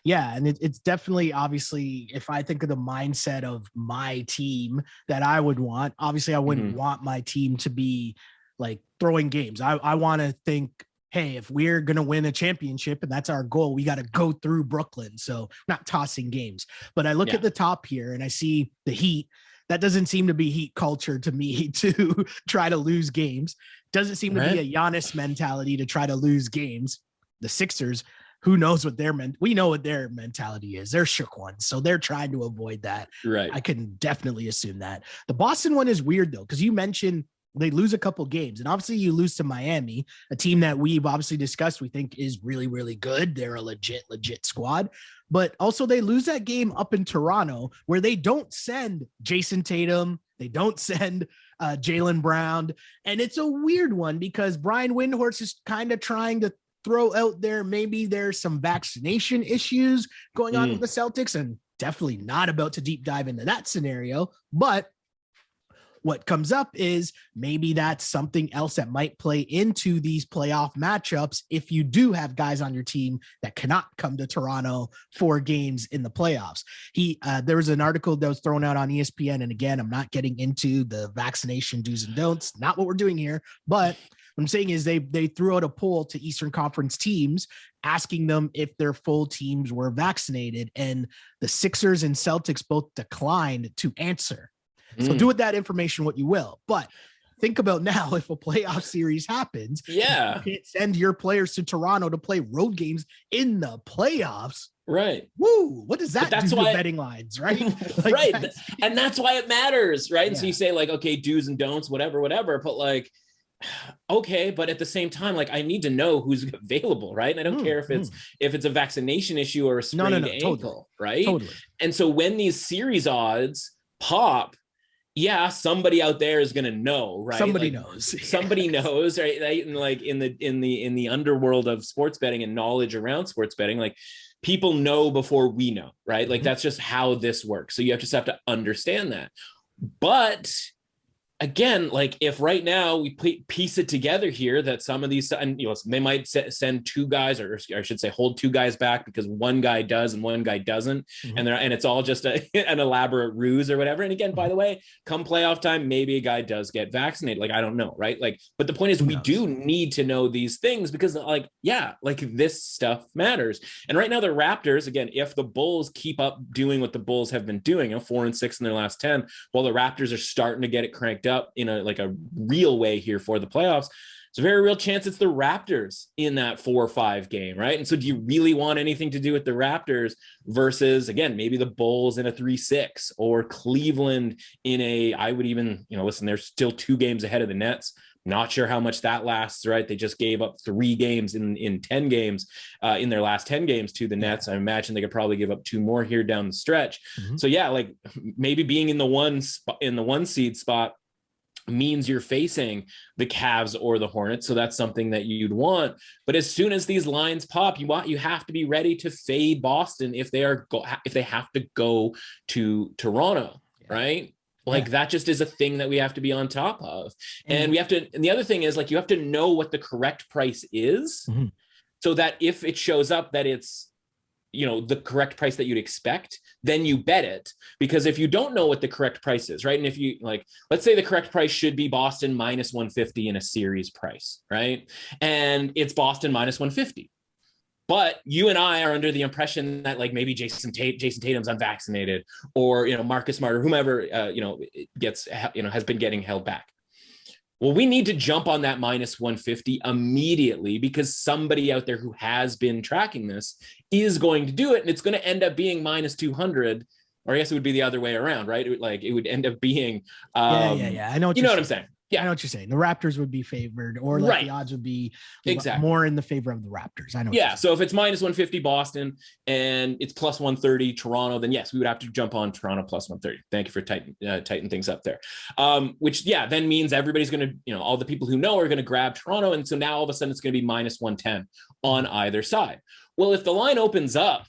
Yeah. And it's definitely, obviously, if I think of the mindset of my team that I would want, obviously I wouldn't want my team to be like throwing games. I want to think, hey, if we're going to win a championship and that's our goal, we got to go through Brooklyn. So not tossing games, but I look at the top here and I see the Heat. That doesn't seem to be Heat culture to me to try to lose games. Doesn't seem to be a Giannis mentality to try to lose games. The Sixers, who knows what we know what their mentality is. They're shook ones. So they're trying to avoid that. Right. I can definitely assume that. The Boston one is weird though, because you mentioned they lose a couple games, and obviously you lose to Miami, a team that we've obviously discussed we think is really, really good. They're a legit squad. But also they lose that game up in Toronto where they don't send Jason Tatum. They don't send Jaylen Brown. And it's a weird one because Brian Windhorst is kind of trying to throw out there, maybe there's some vaccination issues going on with the Celtics, and definitely not about to deep dive into that scenario. But What comes up is maybe that's something else that might play into these playoff matchups if you do have guys on your team that cannot come to Toronto for games in the playoffs. There was an article that was thrown out on ESPN, and again, I'm not getting into the vaccination do's and don'ts, not what we're doing here, but what I'm saying is they threw out a poll to Eastern Conference teams asking them if their full teams were vaccinated, and the Sixers and Celtics both declined to answer. So do with that information what you will. But think about now, if a playoff series happens, you can't send your players to Toronto to play road games in the playoffs. Right. Woo. What does that do to betting lines, right? Like, right. And that's why it matters, right? Yeah. So you say like, okay, do's and don'ts, whatever. But like, okay, but at the same time, like I need to know who's available, right? And I don't care if it's a vaccination issue or a sprained ankle, totally. right? Totally. And so when these series odds pop, somebody out there is going to know, right? Somebody knows. Somebody knows, right? And like in the underworld of sports betting and knowledge around sports betting, like people know before we know, right? Like that's just how this works. So you just have to understand that. But again, like if right now we piece it together here that some of these, and they might send two guys, or I should say hold two guys back because one guy does and one guy doesn't, and it's all just an elaborate ruse or whatever. And again, by the way, come playoff time, maybe a guy does get vaccinated. Like I don't know, right? Like, but the point is, we do need to know these things because, like this stuff matters. And right now, the Raptors, again, if the Bulls keep up doing what the Bulls have been doing, 4-6 in their last 10, while the Raptors are starting to get it cranked up in a real way here for the playoffs, it's a very real chance it's the Raptors in that 4-5 game, right? And so do you really want anything to do with the Raptors versus, again, maybe the Bulls in a 3-6 or Cleveland in I would even, listen, they're still 2 games ahead of the Nets. Not sure how much that lasts, right? They just gave up 3 games in 10 games in their last 10 games to the Nets. I imagine they could probably give up 2 more here down the stretch. So like maybe being in the one seed spot means you're facing the Cavs or the Hornets. So that's something that you'd want. But as soon as these lines pop, you have to be ready to fade Boston if they have to go to Toronto, right? Like that just is a thing that we have to be on top of. And the other thing is, like, you have to know what the correct price is so that if it shows up that it's, the correct price that you'd expect, then you bet it. Because if you don't know what the correct price is, right? And if you let's say the correct price should be Boston minus 150 in a series price, right? And it's Boston minus 150. But you and I are under the impression that like maybe Jason Tatum's unvaccinated, or, Marcus Smart or whomever, has been getting held back. Well, we need to jump on that minus 150 immediately because somebody out there who has been tracking this is going to do it. And it's going to end up being minus 200, or I guess it would be the other way around, right? It would end up being, yeah. I know what what I'm saying. Yeah, I know what you're saying. The Raptors would be favored, or the odds would be more in the favor of the Raptors. I know. Yeah. So if it's minus 150 Boston and it's plus 130 Toronto, then yes, we would have to jump on Toronto plus 130. Thank you for tighten things up there. Which then means everybody's going to, all the people who know are going to grab Toronto. And so now all of a sudden it's going to be minus 110 on either side. Well, if the line opens up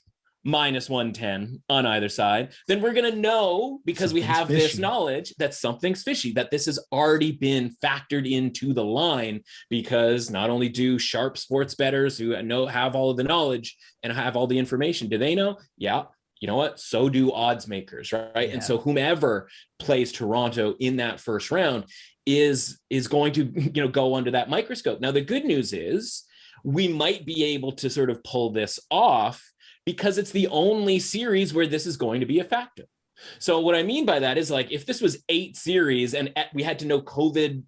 minus 110 on either side, then we're going to know, because we have this knowledge, that something's fishy, that this has already been factored into the line, because not only do sharp sports bettors who have all of the knowledge and have all the information, do they know? Yeah. You know what? So do odds makers, right? Yeah. And so whomever plays Toronto in that first round is going to, go under that microscope. Now, the good news is we might be able to sort of pull this off, because it's the only series where this is going to be a factor. So what I mean by that is, like, if this was 8 series and we had to know COVID,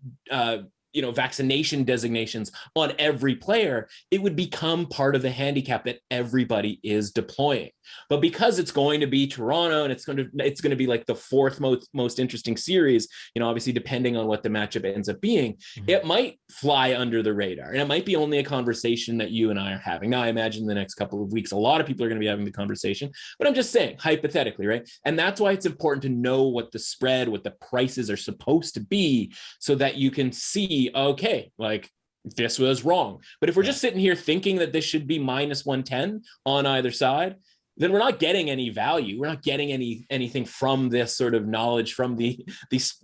vaccination designations on every player, it would become part of the handicap that everybody is deploying. But because it's going to be Toronto and it's going to be like the 4th most interesting series, obviously depending on what the matchup ends up being, it might fly under the radar, and it might be only a conversation that you and I are having. Now, I imagine the next couple of weeks, a lot of people are going to be having the conversation, but I'm just saying hypothetically, right? And that's why it's important to know what the spread, what the prices are supposed to be, so that you can see, okay, like, this was wrong. But if we're just sitting here thinking that this should be minus 110 on either side, then we're not getting any value. We're not getting anything from this sort of knowledge, from the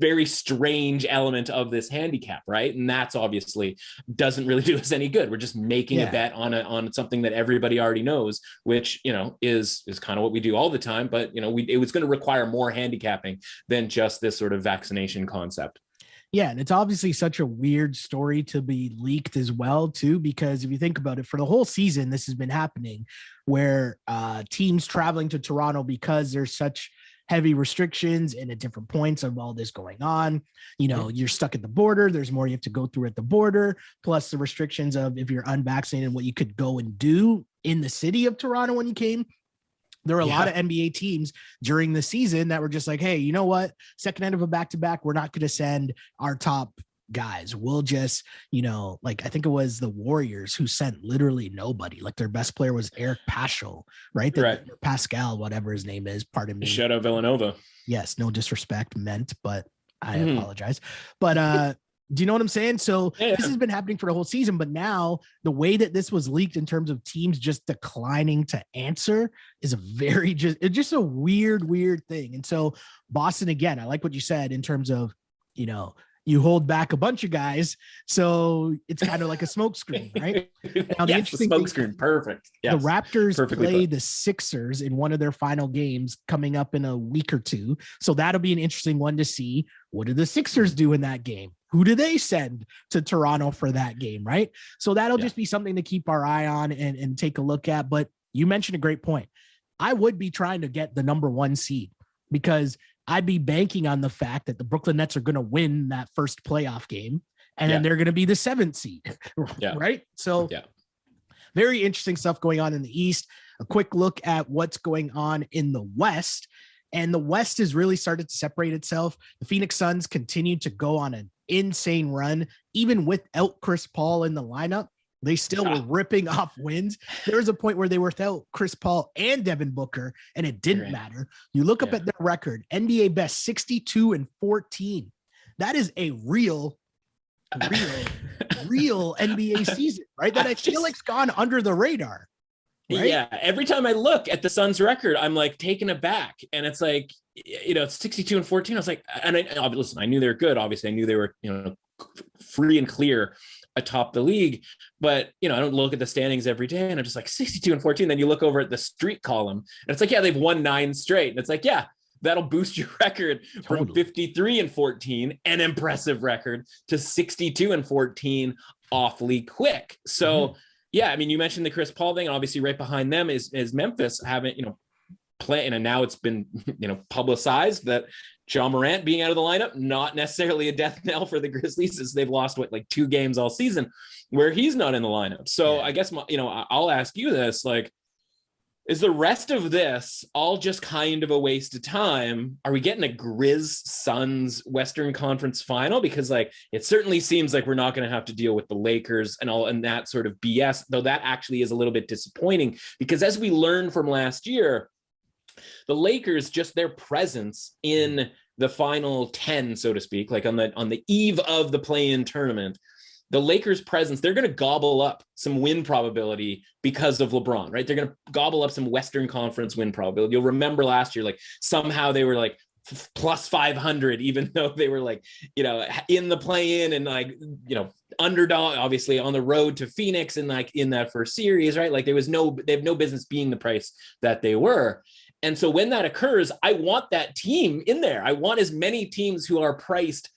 very strange element of this handicap, right? And that's obviously doesn't really do us any good. We're just making a bet on something that everybody already knows, which, you know, is kind of what we do all the time. But, you know, it was going to require more handicapping than just this sort of vaccination concept. Yeah, and it's obviously such a weird story to be leaked as well, too, because if you think about it, for the whole season, this has been happening where teams traveling to Toronto, because there's such heavy restrictions and at different points of all this going on, you know, you're stuck at the border. There's more you have to go through at the border, plus the restrictions of if you're unvaccinated, what you could go and do in the city of Toronto when you came. There were a lot of NBA teams during the season that were just like, hey, you know what? Second end of a back-to-back, we're not going to send our top guys. We'll just, you know, like I think it was the Warriors who sent literally nobody. Like their best player was Eric Paschal, right? Pascal, whatever his name is. Pardon me. Shout out Villanova. Yes, no disrespect meant, but I apologize. But do you know what I'm saying? So this has been happening for the whole season, but now the way that this was leaked in terms of teams just declining to answer is it's just a weird thing. And so Boston, again, I like what you said in terms of, you know, you hold back a bunch of guys. So it's kind of like a smokescreen, right? Now, the interesting smokescreen, perfect. Yes. The Raptors play the Sixers in one of their final games coming up in a week or two. So that'll be an interesting one to see. What do the Sixers do in that game? Who do they send to Toronto for that game, right? So that'll just be something to keep our eye on and take a look at. But you mentioned a great point. I would be trying to get the number 1 seed because I'd be banking on the fact that the Brooklyn Nets are going to win that first playoff game, and then they're going to be the 7th seed, right? So very interesting stuff going on in the East. A quick look at what's going on in the West. And the West has really started to separate itself. The Phoenix Suns continue to go on an insane run. Even without Chris Paul in the lineup, they still were ripping off wins. There was a point where they were without Chris Paul and Devin Booker, and it didn't matter. You look up at their record, NBA best 62-14. That is a real NBA season, right? That I feel like's gone under the radar. Right? Yeah. Every time I look at the Suns record, I'm like taken aback. And it's like, you know, it's 62-14. I was like, and listen, I knew they were good. Obviously, I knew they were, you know, free and clear atop the league. But, you know, I don't look at the standings every day and I'm just like 62-14. Then you look over at the streak column and it's like, yeah, they've won 9 straight. And it's like, yeah, that'll boost your record from 53-14, an impressive record, to 62-14 awfully quick. So, yeah, I mean, you mentioned the Chris Paul thing. Obviously, right behind them is Memphis having, you know, playing, and now it's been, you know, publicized that Ja Morant being out of the lineup, not necessarily a death knell for the Grizzlies, as they've lost like 2 games all season where he's not in the lineup. So I guess, you know, I'll ask you this, like, is the rest of this all just kind of a waste of time? Are we getting a Grizz Suns Western Conference final? Because like, it certainly seems like we're not going to have to deal with the Lakers and that sort of BS, though that actually is a little bit disappointing, because as we learned from last year, the Lakers, just their presence in the final 10, so to speak, like on the eve of the play-in tournament, the Lakers' presence, they're going to gobble up some win probability because of LeBron, right? They're going to gobble up some Western Conference win probability. You'll remember last year, like somehow they were like plus 500, even though they were like, you know, in the play-in and like, you know, underdog, obviously on the road to Phoenix and like in that first series, right? Like they have no business being the price that they were. And so when that occurs, I want that team in there. I want as many teams who are priced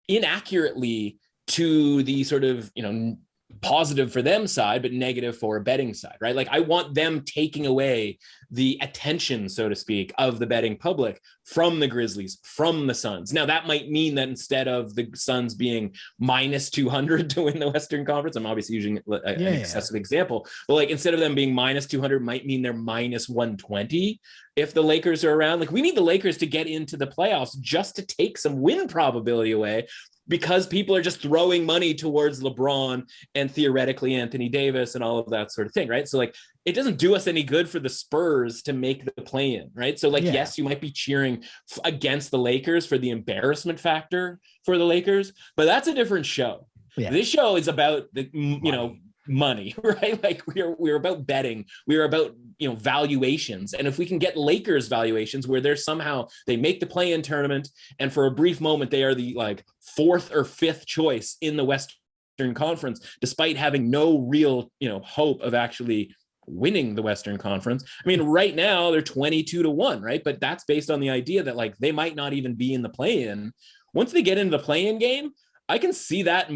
inaccurately to the sort of, you know, positive for them side, but negative for a betting side, right? Like I want them taking away the attention, so to speak, of the betting public from the Grizzlies, from the Suns. Now that might mean that instead of the Suns being minus 200 to win the Western Conference, I'm obviously using an excessive example, but like instead of them being minus 200 might mean they're minus 120 if the Lakers are around. Like we need the Lakers to get into the playoffs just to take some win probability away, because people are just throwing money towards LeBron and theoretically Anthony Davis and all of that sort of thing, right? So like, it doesn't do us any good for the Spurs to make the play-in, right? So like, yes, you might be cheering against the Lakers for the embarrassment factor for the Lakers, but that's a different show. This show is about the, you know, money, right? Like we're about betting. We're about, valuations. And if we can get Lakers valuations where they make the play-in tournament, and for a brief moment, they are the like fourth or fifth choice in the Western Conference, despite having no real, hope of actually winning the Western Conference. I mean, right now they're 22-1, right? But that's based on the idea that like they might not even be in the play-in. Once they get into the play-in game, I can see that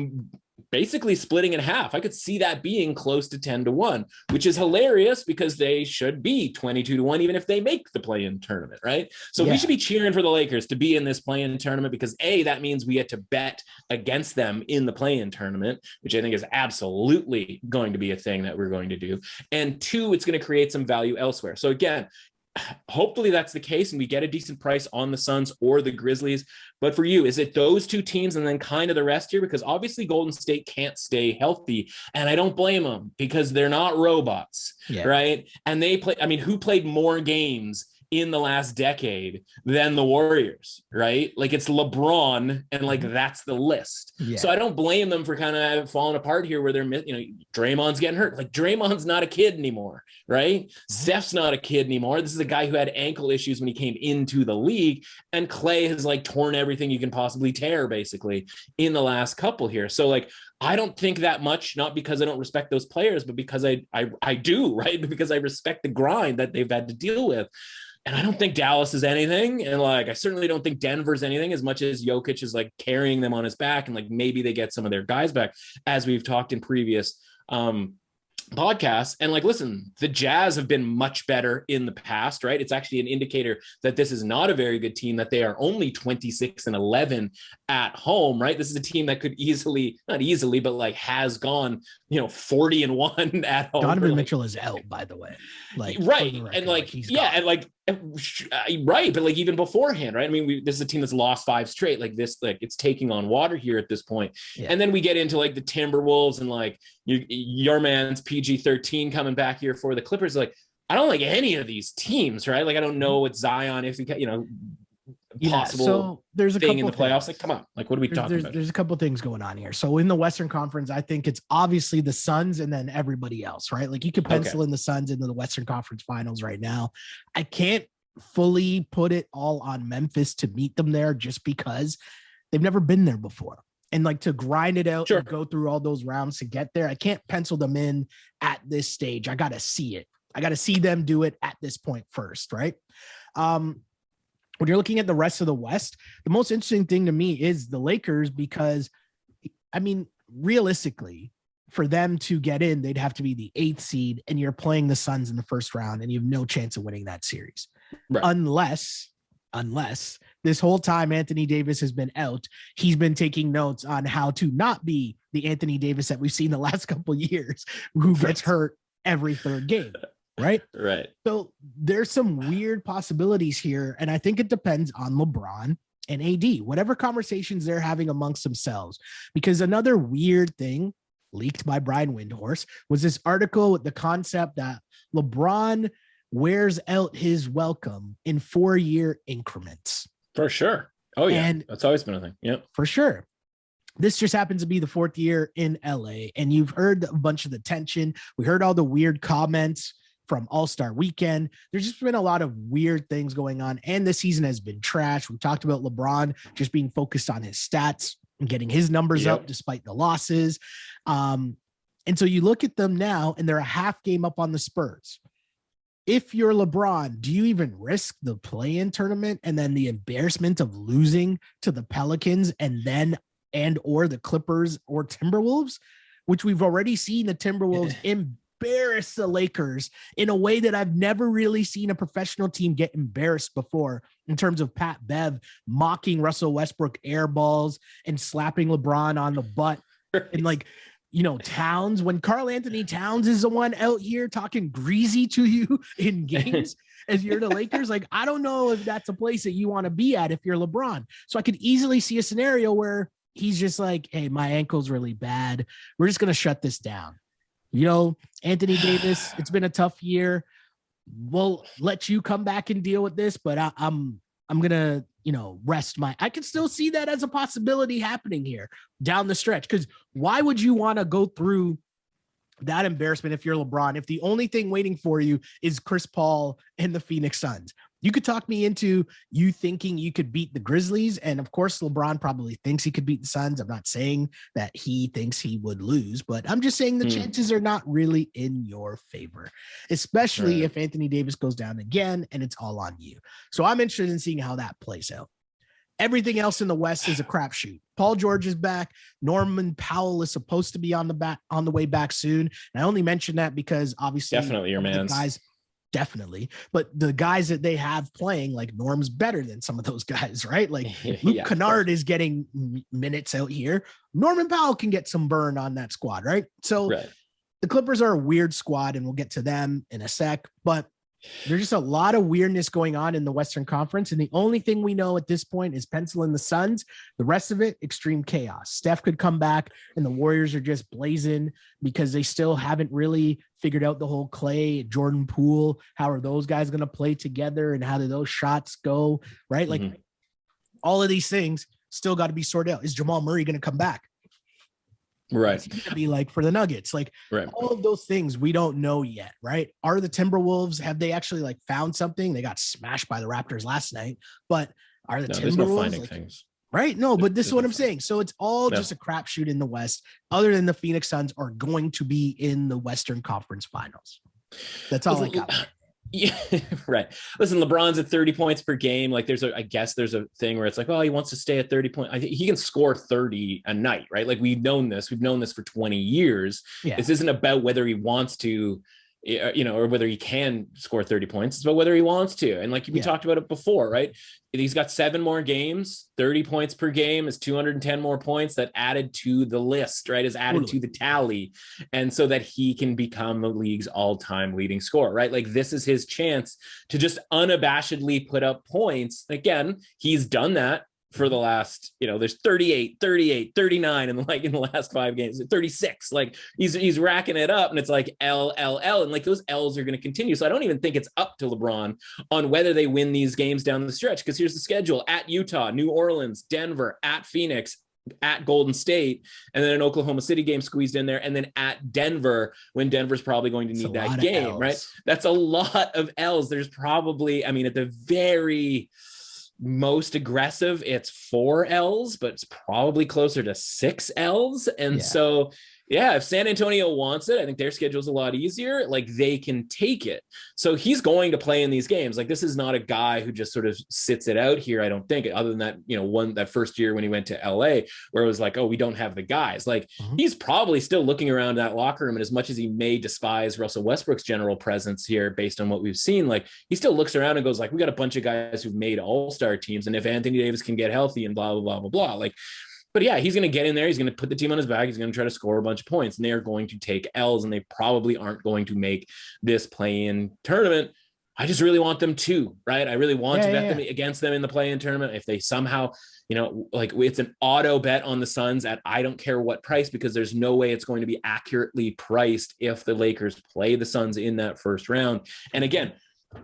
basically splitting in half. I could see that being close to 10-1, which is hilarious because they should be 22-1, even if they make the play-in tournament, right? So we should be cheering for the Lakers to be in this play-in tournament because A, that means we get to bet against them in the play-in tournament, which I think is absolutely going to be a thing that we're going to do. And two, it's going to create some value elsewhere. So again, hopefully that's the case and we get a decent price on the Suns or the Grizzlies. But for you, is it those two teams and then kind of the rest here? Because obviously Golden State can't stay healthy, and I don't blame them because they're not robots, right? And they play, I mean, who played more games in the last decade than the Warriors, right? Like it's LeBron, and like that's the list. So I don't blame them for kind of falling apart here where they're, Draymond's getting hurt. Like Draymond's not a kid anymore, right? Steph's not a kid anymore. This is a guy who had ankle issues when he came into the league, and Clay has like torn everything you can possibly tear basically in the last couple here. So like, I don't think that much, not because I don't respect those players, but because I do, right? Because I respect the grind that they've had to deal with. And I don't think Dallas is anything. And like, I certainly don't think Denver's anything as much as Jokic is like carrying them on his back. And like, maybe they get some of their guys back, as we've talked in previous podcasts. And like, listen, the Jazz have been much better in the past, right? It's actually an indicator that this is not a very good team, that they are only 26-11 at home, right? This is a team that could not easily, but like has gone, 40-1 at home. Donovan Mitchell is out, by the way. Like, right. And like, and like, right. But like even beforehand, right? I mean, this is a team that's lost 5 straight, like this, like it's taking on water here at this point. And then we get into like the Timberwolves and like your man's PG-13 coming back here for the Clippers. Like, I don't like any of these teams, right? Like, I don't know what Zion, if he, possible so there's a thing couple in the playoffs. Like, come on, like, what are we talking about? There's a couple things going on here. So in the Western Conference, I think it's obviously the Suns and then everybody else, right? Like you could pencil in the Suns into the Western Conference Finals right now. I can't fully put it all on Memphis to meet them there just because they've never been there before. And like to grind it out and go through all those rounds to get there, I can't pencil them in at this stage. I got to see it. I got to see them do it at this point first, right? When you're looking at the rest of the West, the most interesting thing to me is the Lakers, because, I mean, realistically, for them to get in, they'd have to be the 8th seed, and you're playing the Suns in the first round, and you have no chance of winning that series. Right. Unless this whole time Anthony Davis has been out, he's been taking notes on how to not be the Anthony Davis that we've seen the last couple of years, who gets hurt every third game. Right. So there's some weird possibilities here. And I think it depends on LeBron and AD, whatever conversations they're having amongst themselves, because another weird thing leaked by Brian Windhorst was this article with the concept that LeBron wears out his welcome in 4-year increments. For sure. Oh yeah. And that's always been a thing. Yeah, for sure. This just happens to be the 4th year in LA, and you've heard a bunch of the tension. We heard all the weird comments from All-Star Weekend. There's just been a lot of weird things going on, and this season has been trash. We talked about LeBron just being focused on his stats and getting his numbers up despite the losses. And so you look at them now, and they're a half game up on the Spurs. If you're LeBron, do you even risk the play-in tournament and then the embarrassment of losing to the Pelicans or the Clippers or Timberwolves, which we've already seen the Timberwolves embarrass the Lakers in a way that I've never really seen a professional team get embarrassed before, in terms of Pat Bev mocking Russell Westbrook air balls and slapping LeBron on the butt. And like, Towns, when Karl Anthony Towns is the one out here talking greasy to you in games as you're the Lakers, like, I don't know if that's a place that you want to be at if you're LeBron. So I could easily see a scenario where he's just like, hey, my ankle's really bad. We're just going to shut this down. Anthony Davis, it's been a tough year. We'll let you come back and deal with this, but I'm going to, rest I can still see that as a possibility happening here down the stretch. Because why would you want to go through that embarrassment if you're LeBron, if the only thing waiting for you is Chris Paul and the Phoenix Suns. You could talk me into you thinking you could beat the Grizzlies. And of course, LeBron probably thinks he could beat the Suns. I'm not saying that he thinks he would lose, but I'm just saying the chances are not really in your favor, especially if Anthony Davis goes down again and it's all on you. So I'm interested in seeing how that plays out. Everything else in the West is a crapshoot. Paul George is back. Norman Powell is supposed to be on the way back soon. And I only mention that because obviously definitely your man guys. Definitely. But the guys that they have playing, like Norm's better than some of those guys, right? Like Luke Kennard is getting minutes out here. Norman Powell can get some burn on that squad, right? So the Clippers are a weird squad, and we'll get to them in a sec. But there's just a lot of weirdness going on in the Western Conference. And the only thing we know at this point is pencil in the Suns. The rest of it, extreme chaos. Steph could come back and the Warriors are just blazing because they still haven't really figured out the whole Clay, Jordan Poole. How are those guys going to play together and how do those shots go? Right. Like all of these things still got to be sorted out. Is Jamal Murray going to come back? Right. It's going to be like for the Nuggets, like all of those things we don't know yet. Right. Are the Timberwolves, have they actually like found something? They got smashed by the Raptors last night, but are the Timberwolves finding like, things? Right. No, but this is what I'm saying. So it's all just a crapshoot in the West, other than the Phoenix Suns are going to be in the Western Conference Finals. That's all I got. Yeah, right. Listen, LeBron's at 30 points per game. Like I guess there's a thing where it's like, oh, he wants to stay at 30 points. I think he can score 30 a night, right? Like we've known this for 20 years. Yeah. This isn't about whether he wants to, or whether he can score 30 points. It's about whether he wants to. And like we talked about it before, right? He's got 7 more games, 30 points per game is 210 more points that added to the list, right? Is added to the tally. And so that he can become the league's all-time leading scorer, right? Like this is his chance to just unabashedly put up points. Again, he's done that for the last, there's 38, 39 in the last 5 games, 36, like he's racking it up and it's like L, and like those L's are going to continue. So I don't even think it's up to LeBron on whether they win these games down the stretch, because here's the schedule: at Utah, New Orleans, Denver, at Phoenix, at Golden State, and then an Oklahoma City game squeezed in there, and then at Denver, when Denver's probably going to need that game, right? That's a lot of L's. There's probably, at the very most aggressive, it's 4 L's, but it's probably closer to 6 L's. And so, if San Antonio wants it, I think their schedule's a lot easier. Like they can take it. So he's going to play in these games. Like this is not a guy who just sort of sits it out here. I don't think, other than that, that first year when he went to LA, where it was like, oh, we don't have the guys. Like he's probably still looking around that locker room. And as much as he may despise Russell Westbrook's general presence here, based on what we've seen, like he still looks around and goes like, we got a bunch of guys who've made all-star teams. And if Anthony Davis can get healthy and blah, blah, blah, blah, blah, like, but he's going to get in there. He's going to put the team on his back. He's going to try to score a bunch of points, and they are going to take L's, and they probably aren't going to make this play-in tournament. I just really want them to, right? I really want to bet them against them in the play-in tournament. If they somehow, like it's an auto bet on the Suns at I don't care what price, because there's no way it's going to be accurately priced if the Lakers play the Suns in that first round. And again,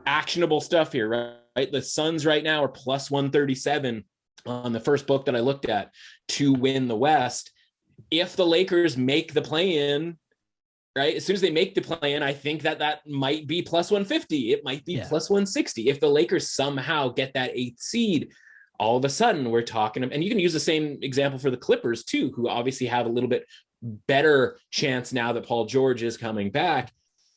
actionable stuff here, right? The Suns right now are plus 137 on the first book that I looked at to win the West. If the Lakers make the play-in, right, as soon as they make the play-in, I think that might be plus 150. It might be plus 160. If the Lakers somehow get that 8th seed, all of a sudden we're talking, and you can use the same example for the Clippers too, who obviously have a little bit better chance now that Paul George is coming back.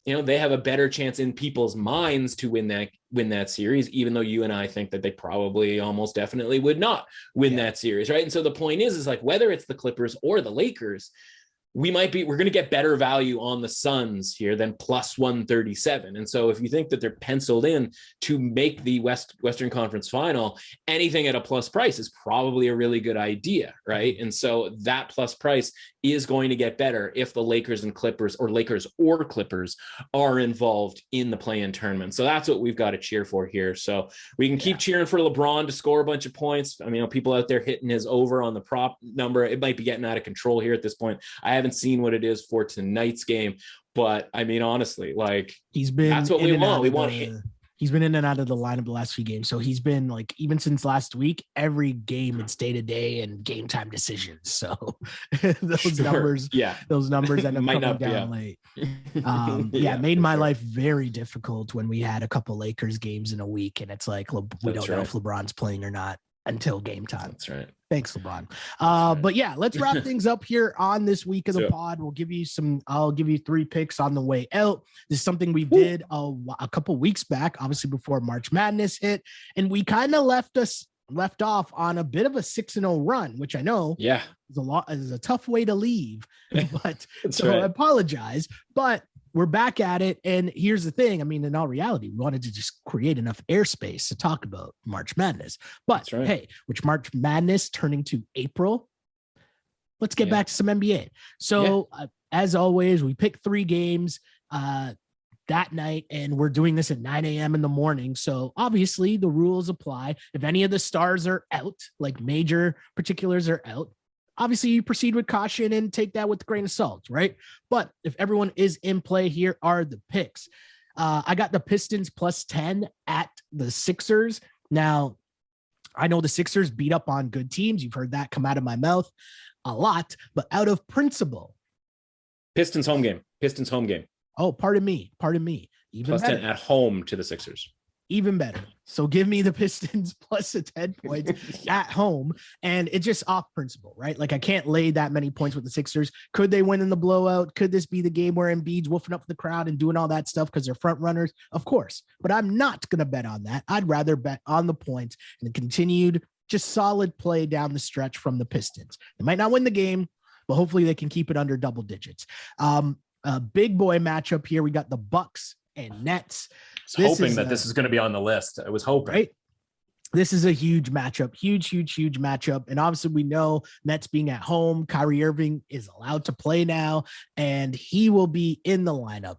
They have a better chance in people's minds to win that series, even though you and I think that they probably almost definitely would not win that series, right? And so the point is like whether it's the Clippers or the Lakers, we're going to get better value on the Suns here than plus 137. And so if you think that they're penciled in to make the Western Conference Final, anything at a plus price is probably a really good idea, right? And so that plus price is going to get better if the Lakers and Clippers, or Lakers or Clippers, are involved in the play-in tournament. So that's what we've got to cheer for here. So we can keep cheering for LeBron to score a bunch of points. People out there hitting his over on the prop number. It might be getting out of control here at this point. I haven't seen what it is for tonight's game, but honestly, like that's what we want. We want him. He's been in and out of the lineup the last few games. So he's been like, even since last week, every game it's day to day and game time decisions. So those numbers end up coming down late. Made my life very difficult when we had a couple Lakers games in a week. And it's like, we don't know if LeBron's playing or not until game time. That's right. Thanks, LeBron. But yeah, let's wrap things up here on this week of the pod. I'll give you 3 picks on the way out. This is something we did a couple weeks back, obviously before March Madness hit. And we kind of left off on a bit of a 6-0 run, which I know is a tough way to leave, but I apologize, but we're back at it. And here's the thing. I mean, in all reality, we wanted to just create enough airspace to talk about March Madness, but hey, which March Madness turning to April, let's get back to some NBA. So as always, we pick 3 games, that night, and we're doing this at 9 a.m. in the morning. So obviously the rules apply. If any of the stars are out, like major particulars are out, obviously you proceed with caution and take that with a grain of salt, right? But if everyone is in play, here are the picks. I got the Pistons +10 at the Sixers. Now, I know the Sixers beat up on good teams. You've heard that come out of my mouth a lot, but out of principle. Pistons home game. Oh, pardon me. Even +10 better. at home to the Sixers. Even better. So give me the Pistons +10 points at home. And it's just off principle, right? Like I can't lay that many points with the Sixers. Could they win in the blowout? Could this be the game where Embiid's woofing up the crowd and doing all that stuff because they're front runners? Of course. But I'm not going to bet on that. I'd rather bet on the points and the continued just solid play down the stretch from the Pistons. They might not win the game, but hopefully they can keep it under double digits. A big boy matchup here. We got the Bucks and Nets. I was hoping that this is going to be on the list. I was hoping. Right? This is a huge matchup, huge matchup. And obviously we know Nets being at home, Kyrie Irving is allowed to play now, and he will be in the lineup.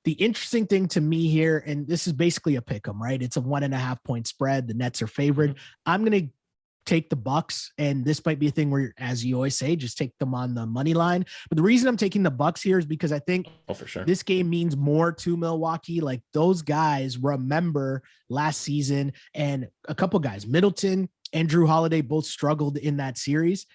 The interesting thing to me here, and this is basically a pick 'em, right? It's a 1.5 point spread. The Nets are favored. I'm going to take the Bucks, and this might be a thing where, as you always say, just take them on the money line. But the reason I'm taking the Bucks here is because I think for sure this game means more to Milwaukee. Like those guys remember last season, and a couple guys, Middleton and Drew Holiday, both struggled in that series.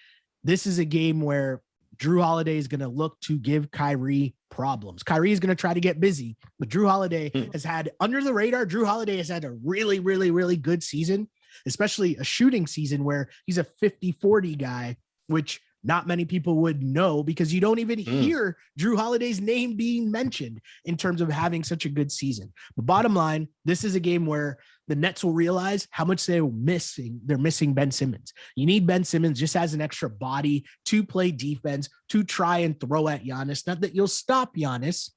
This is a game where Drew Holiday is going to look to give Kyrie problems. Kyrie is going to try to get busy, but Drew Holiday has had under the radar. Drew Holiday has had a really, really, really good season, especially a shooting season where he's a 50-40 guy, which not many people would know because you don't even hear Drew Holiday's name being mentioned in terms of having such a good season. But bottom line, this is a game where the Nets will realize how much they're missing. They're missing Ben Simmons. You need Ben Simmons just as an extra body to play defense, to try and throw at Giannis. Not that you'll stop Giannis,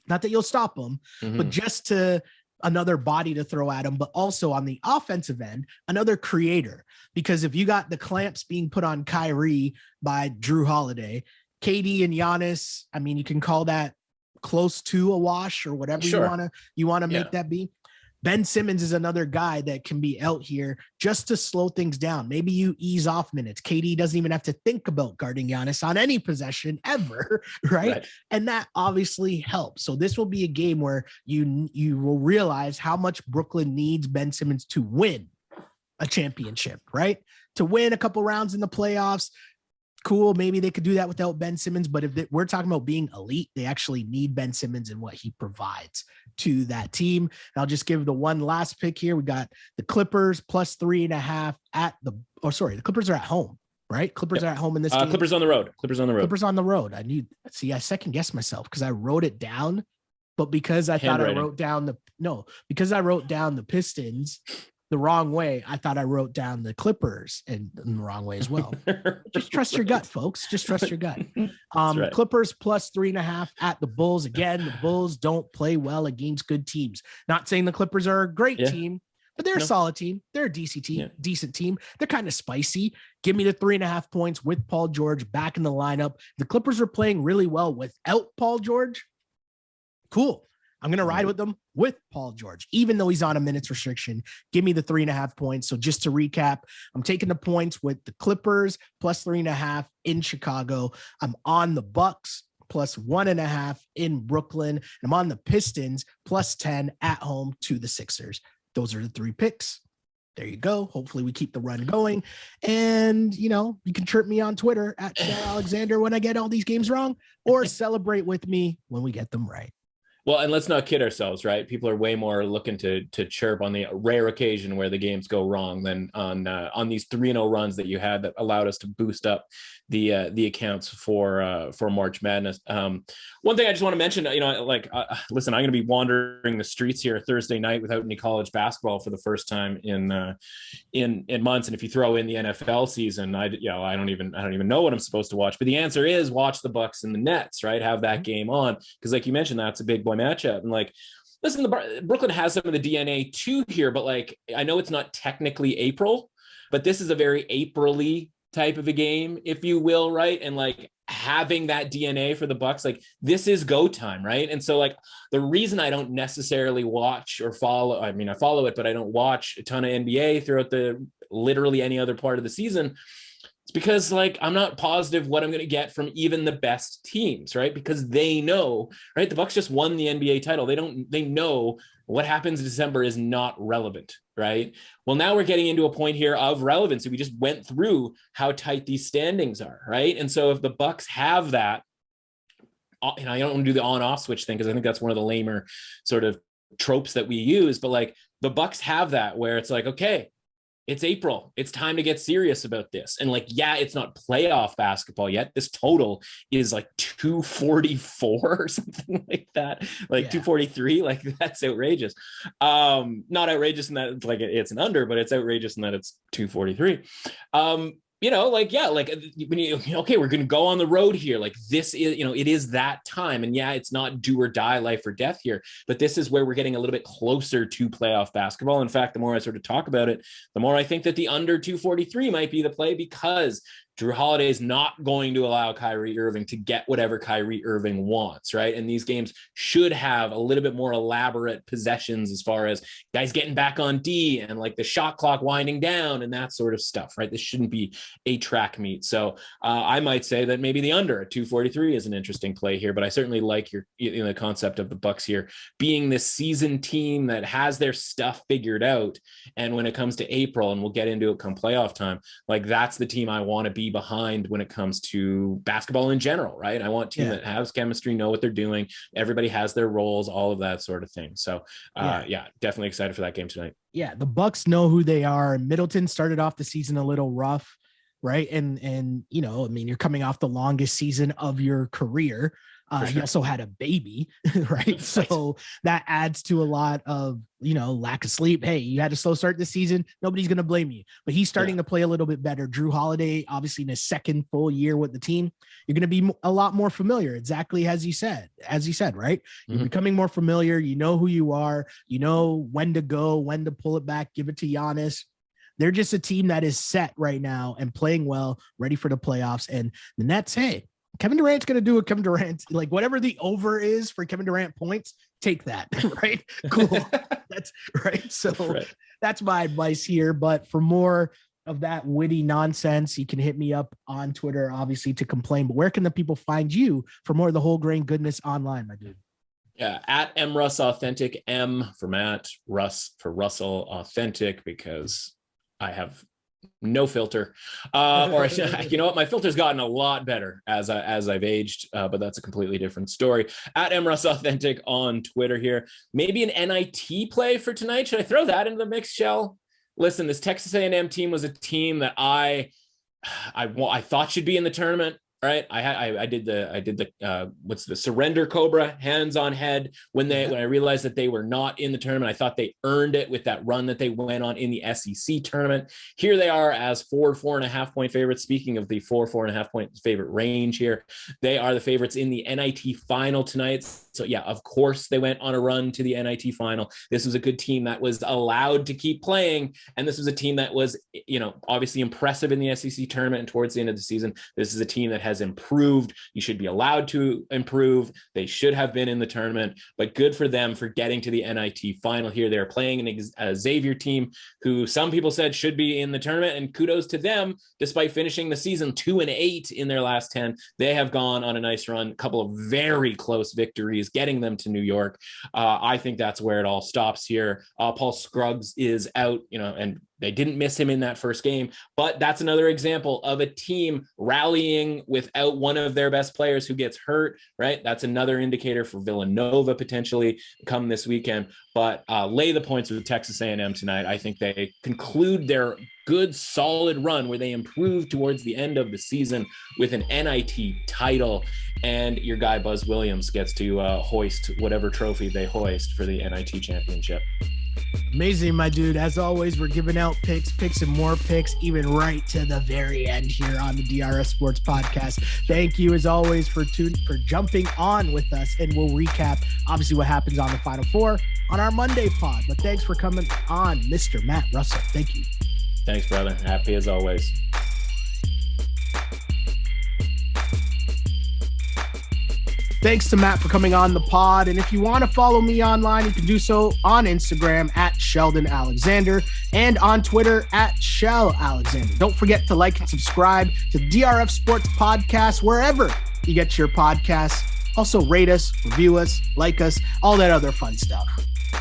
not that you'll stop him, but just to another body to throw at him, but also on the offensive end, another creator. Because if you got the clamps being put on Kyrie by Drew Holiday, KD and Giannis, I mean, you can call that close to a wash or whatever you want to make that be. Ben Simmons is another guy that can be out here just to slow things down. Maybe you ease off minutes. KD doesn't even have to think about guarding Giannis on any possession ever, right? And that obviously helps. So this will be a game where you will realize how much Brooklyn needs Ben Simmons to win a championship, right? To win a couple rounds in the playoffs. Cool. Maybe they could do that without Ben Simmons, but if we're talking about being elite, they actually need Ben Simmons and what he provides to that team. And I'll just give the one last pick here. We got the Clippers +3.5 the Clippers are at home, right? Clippers are at home in this game. Clippers on the road. Clippers on the road. I second guessed myself because I wrote it down, but because I thought I wrote down the Pistons the wrong way, I thought I wrote down the Clippers in the wrong way as well. Just trust your gut, folks. Just trust your gut. Right. Clippers +3.5 at the Bulls. Again, the Bulls don't play well against good teams. Not saying the Clippers are a great team, but they're a solid team. They're a decent team. They're kind of spicy. Give me the 3.5 points with Paul George back in the lineup. The Clippers are playing really well without Paul George. Cool. I'm going to ride with them with Paul George, even though he's on a minutes restriction. Give me the 3.5 points. So just to recap, I'm taking the points with the Clippers +3.5 in Chicago. I'm on the Bucks plus 1.5 in Brooklyn. And I'm on the Pistons plus 10 at home to the Sixers. Those are the 3 picks. There you go. Hopefully we keep the run going. And, you can chirp me on Twitter at Shell Alexander when I get all these games wrong, or celebrate with me when we get them right. Well, and let's not kid ourselves, right? People are way more looking to chirp on the rare occasion where the games go wrong than on these 3-0 runs that you had that allowed us to boost up the accounts for March Madness. One thing I just want to mention, listen, I'm going to be wandering the streets here Thursday night without any college basketball for the first time in months. And if you throw in the NFL season, I don't even know what I'm supposed to watch. But the answer is watch the Bucks and the Nets, right? Have that game on, because like you mentioned, that's a big boy matchup. And like, listen, Brooklyn has some of the DNA too here, but like, I know it's not technically April, but this is a very April-y type of a game, if you will, right? And like having that DNA for the Bucks, like this is go time, right? And so like the reason I don't necessarily watch or follow, I follow it, but I don't watch a ton of NBA throughout literally any other part of the season. It's because like I'm not positive what I'm going to get from even the best teams, right? Because they know, right? The Bucks just won the NBA title. They know what happens in December is not relevant, right? Well, now we're getting into a point here of relevancy. We just went through how tight these standings are, right? And so if the Bucks have that, and I don't want to do the on-off switch thing because I think that's one of the lamer sort of tropes that we use, but like the Bucks have that where it's like, okay, it's April. It's time to get serious about this. And like, yeah, it's not playoff basketball yet. This total is like 244 or something like that. Like 243. Like that's outrageous. Not outrageous in that it's like it's an under, but it's outrageous in that it's 243. Okay, we're going to go on the road here. Like this is, it is that time. And yeah, it's not do or die, life or death here, but this is where we're getting a little bit closer to playoff basketball. In fact, the more I sort of talk about it, the more I think that the under 243 might be the play, because Drew Holiday is not going to allow Kyrie Irving to get whatever Kyrie Irving wants, right? And these games should have a little bit more elaborate possessions as far as guys getting back on D and like the shot clock winding down and that sort of stuff, right? This shouldn't be a track meet. So I might say that maybe the under at 243 is an interesting play here, but I certainly like the concept of the Bucks here being this seasoned team that has their stuff figured out. And when it comes to April, and we'll get into it come playoff time, like that's the team I want to be behind when it comes to basketball in general, right? I want a team that has chemistry, know what they're doing. Everybody has their roles, all of that sort of thing. So definitely excited for that game tonight. Yeah. The Bucks know who they are. Middleton started off the season a little rough, right? And you're coming off the longest season of your career. Sure. He also had a baby, right? So that adds to a lot of, lack of sleep. Hey, you had a slow start this season. Nobody's going to blame you, but he's starting to play a little bit better. Drew Holiday, obviously in his second full year with the team, you're going to be a lot more familiar. Exactly as you said, right? You're becoming more familiar. You know who you are, when to go, when to pull it back, give it to Giannis. They're just a team that is set right now and playing well, ready for the playoffs. And the Nets, hey, Kevin Durant's going to do what Kevin Durant, like whatever the over is for Kevin Durant points, take that, right? Cool. That's right. So that's my advice here. But for more of that witty nonsense, you can hit me up on Twitter, obviously, to complain. But where can the people find you for more of the whole grain goodness online, my dude? Yeah, at MRuss Authentic, M for Matt, Russ for Russell Authentic, because I have no filter, my filter's gotten a lot better as I've aged, but that's a completely different story. At MRuss Authentic on Twitter here. Maybe an NIT play for tonight. Should I throw that into the mix, Shell? Listen, this Texas A&M team was a team that I thought should be in the tournament. Right. I did the what's the surrender Cobra hands on head when I realized that they were not in the tournament. I thought they earned it with that run that they went on in the SEC tournament. Here they are as 4.5 point favorites. Speaking of the 4.5 point favorite range here, they are the favorites in the NIT final tonight. So yeah, of course they went on a run to the NIT final. This was a good team that was allowed to keep playing. And this was a team that was, obviously impressive in the SEC tournament and towards the end of the season. This is a team that has improved. You should be allowed to improve. They should have been in the tournament, but good for them for getting to the NIT final here. They're playing a Xavier team who some people said should be in the tournament, and kudos to them. Despite finishing the season 2-8 in their last 10, they have gone on a nice run, a couple of very close victories, getting them to New York. I think that's where it all stops here. Paul Scruggs is out, and they didn't miss him in that first game, but that's another example of a team rallying without one of their best players who gets hurt, right? That's another indicator for Villanova potentially come this weekend, but lay the points with Texas A&M tonight. I think they conclude their good, solid run where they improve towards the end of the season with an NIT title, and your guy Buzz Williams gets to hoist whatever trophy they hoist for the NIT championship. Amazing, my dude. As always, we're giving out picks and more picks, even right to the very end here on the DRF Sports Podcast. Thank you, as always, for jumping on with us, and we'll recap, obviously, what happens on the Final Four on our Monday pod. But thanks for coming on, Mr. Matt Russell. Thank you. Thanks, brother. Happy as always. Thanks to Matt for coming on the pod. And if you want to follow me online, you can do so on Instagram at Sheldon Alexander and on Twitter at Shell Alexander. Don't forget to like and subscribe to DRF Sports Podcast wherever you get your podcasts. Also rate us, review us, like us, all that other fun stuff.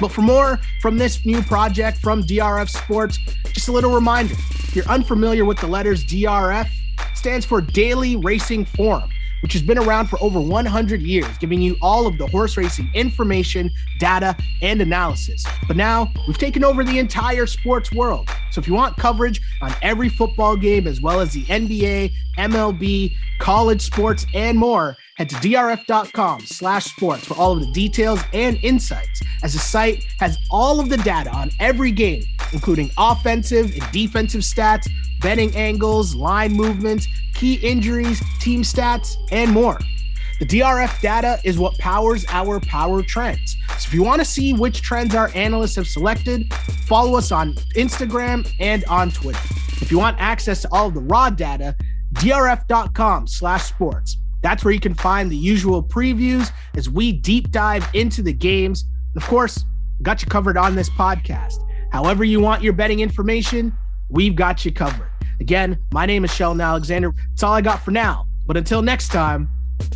But for more from this new project from DRF Sports, just a little reminder, if you're unfamiliar with the letters DRF, it stands for Daily Racing Forum, which has been around for over 100 years, giving you all of the horse racing information, data, and analysis. But now we've taken over the entire sports world. So if you want coverage on every football game, as well as the NBA, MLB, college sports, and more, head to drf.com/sports for all of the details and insights, as the site has all of the data on every game, including offensive and defensive stats, betting angles, line movements, key injuries, team stats, and more. The DRF data is what powers our power trends. So if you want to see which trends our analysts have selected, follow us on Instagram and on Twitter. If you want access to all of the raw data, drf.com/sports. That's where you can find the usual previews as we deep dive into the games. And of course, got you covered on this podcast. However you want your betting information, we've got you covered. Again, my name is Sheldon Alexander. That's all I got for now. But until next time,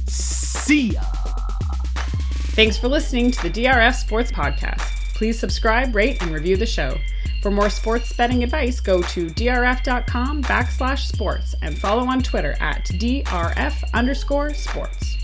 see ya. Thanks for listening to the DRF Sports Podcast. Please subscribe, rate, and review the show. For more sports betting advice, go to drf.com/sports and follow on Twitter at DRF_sports.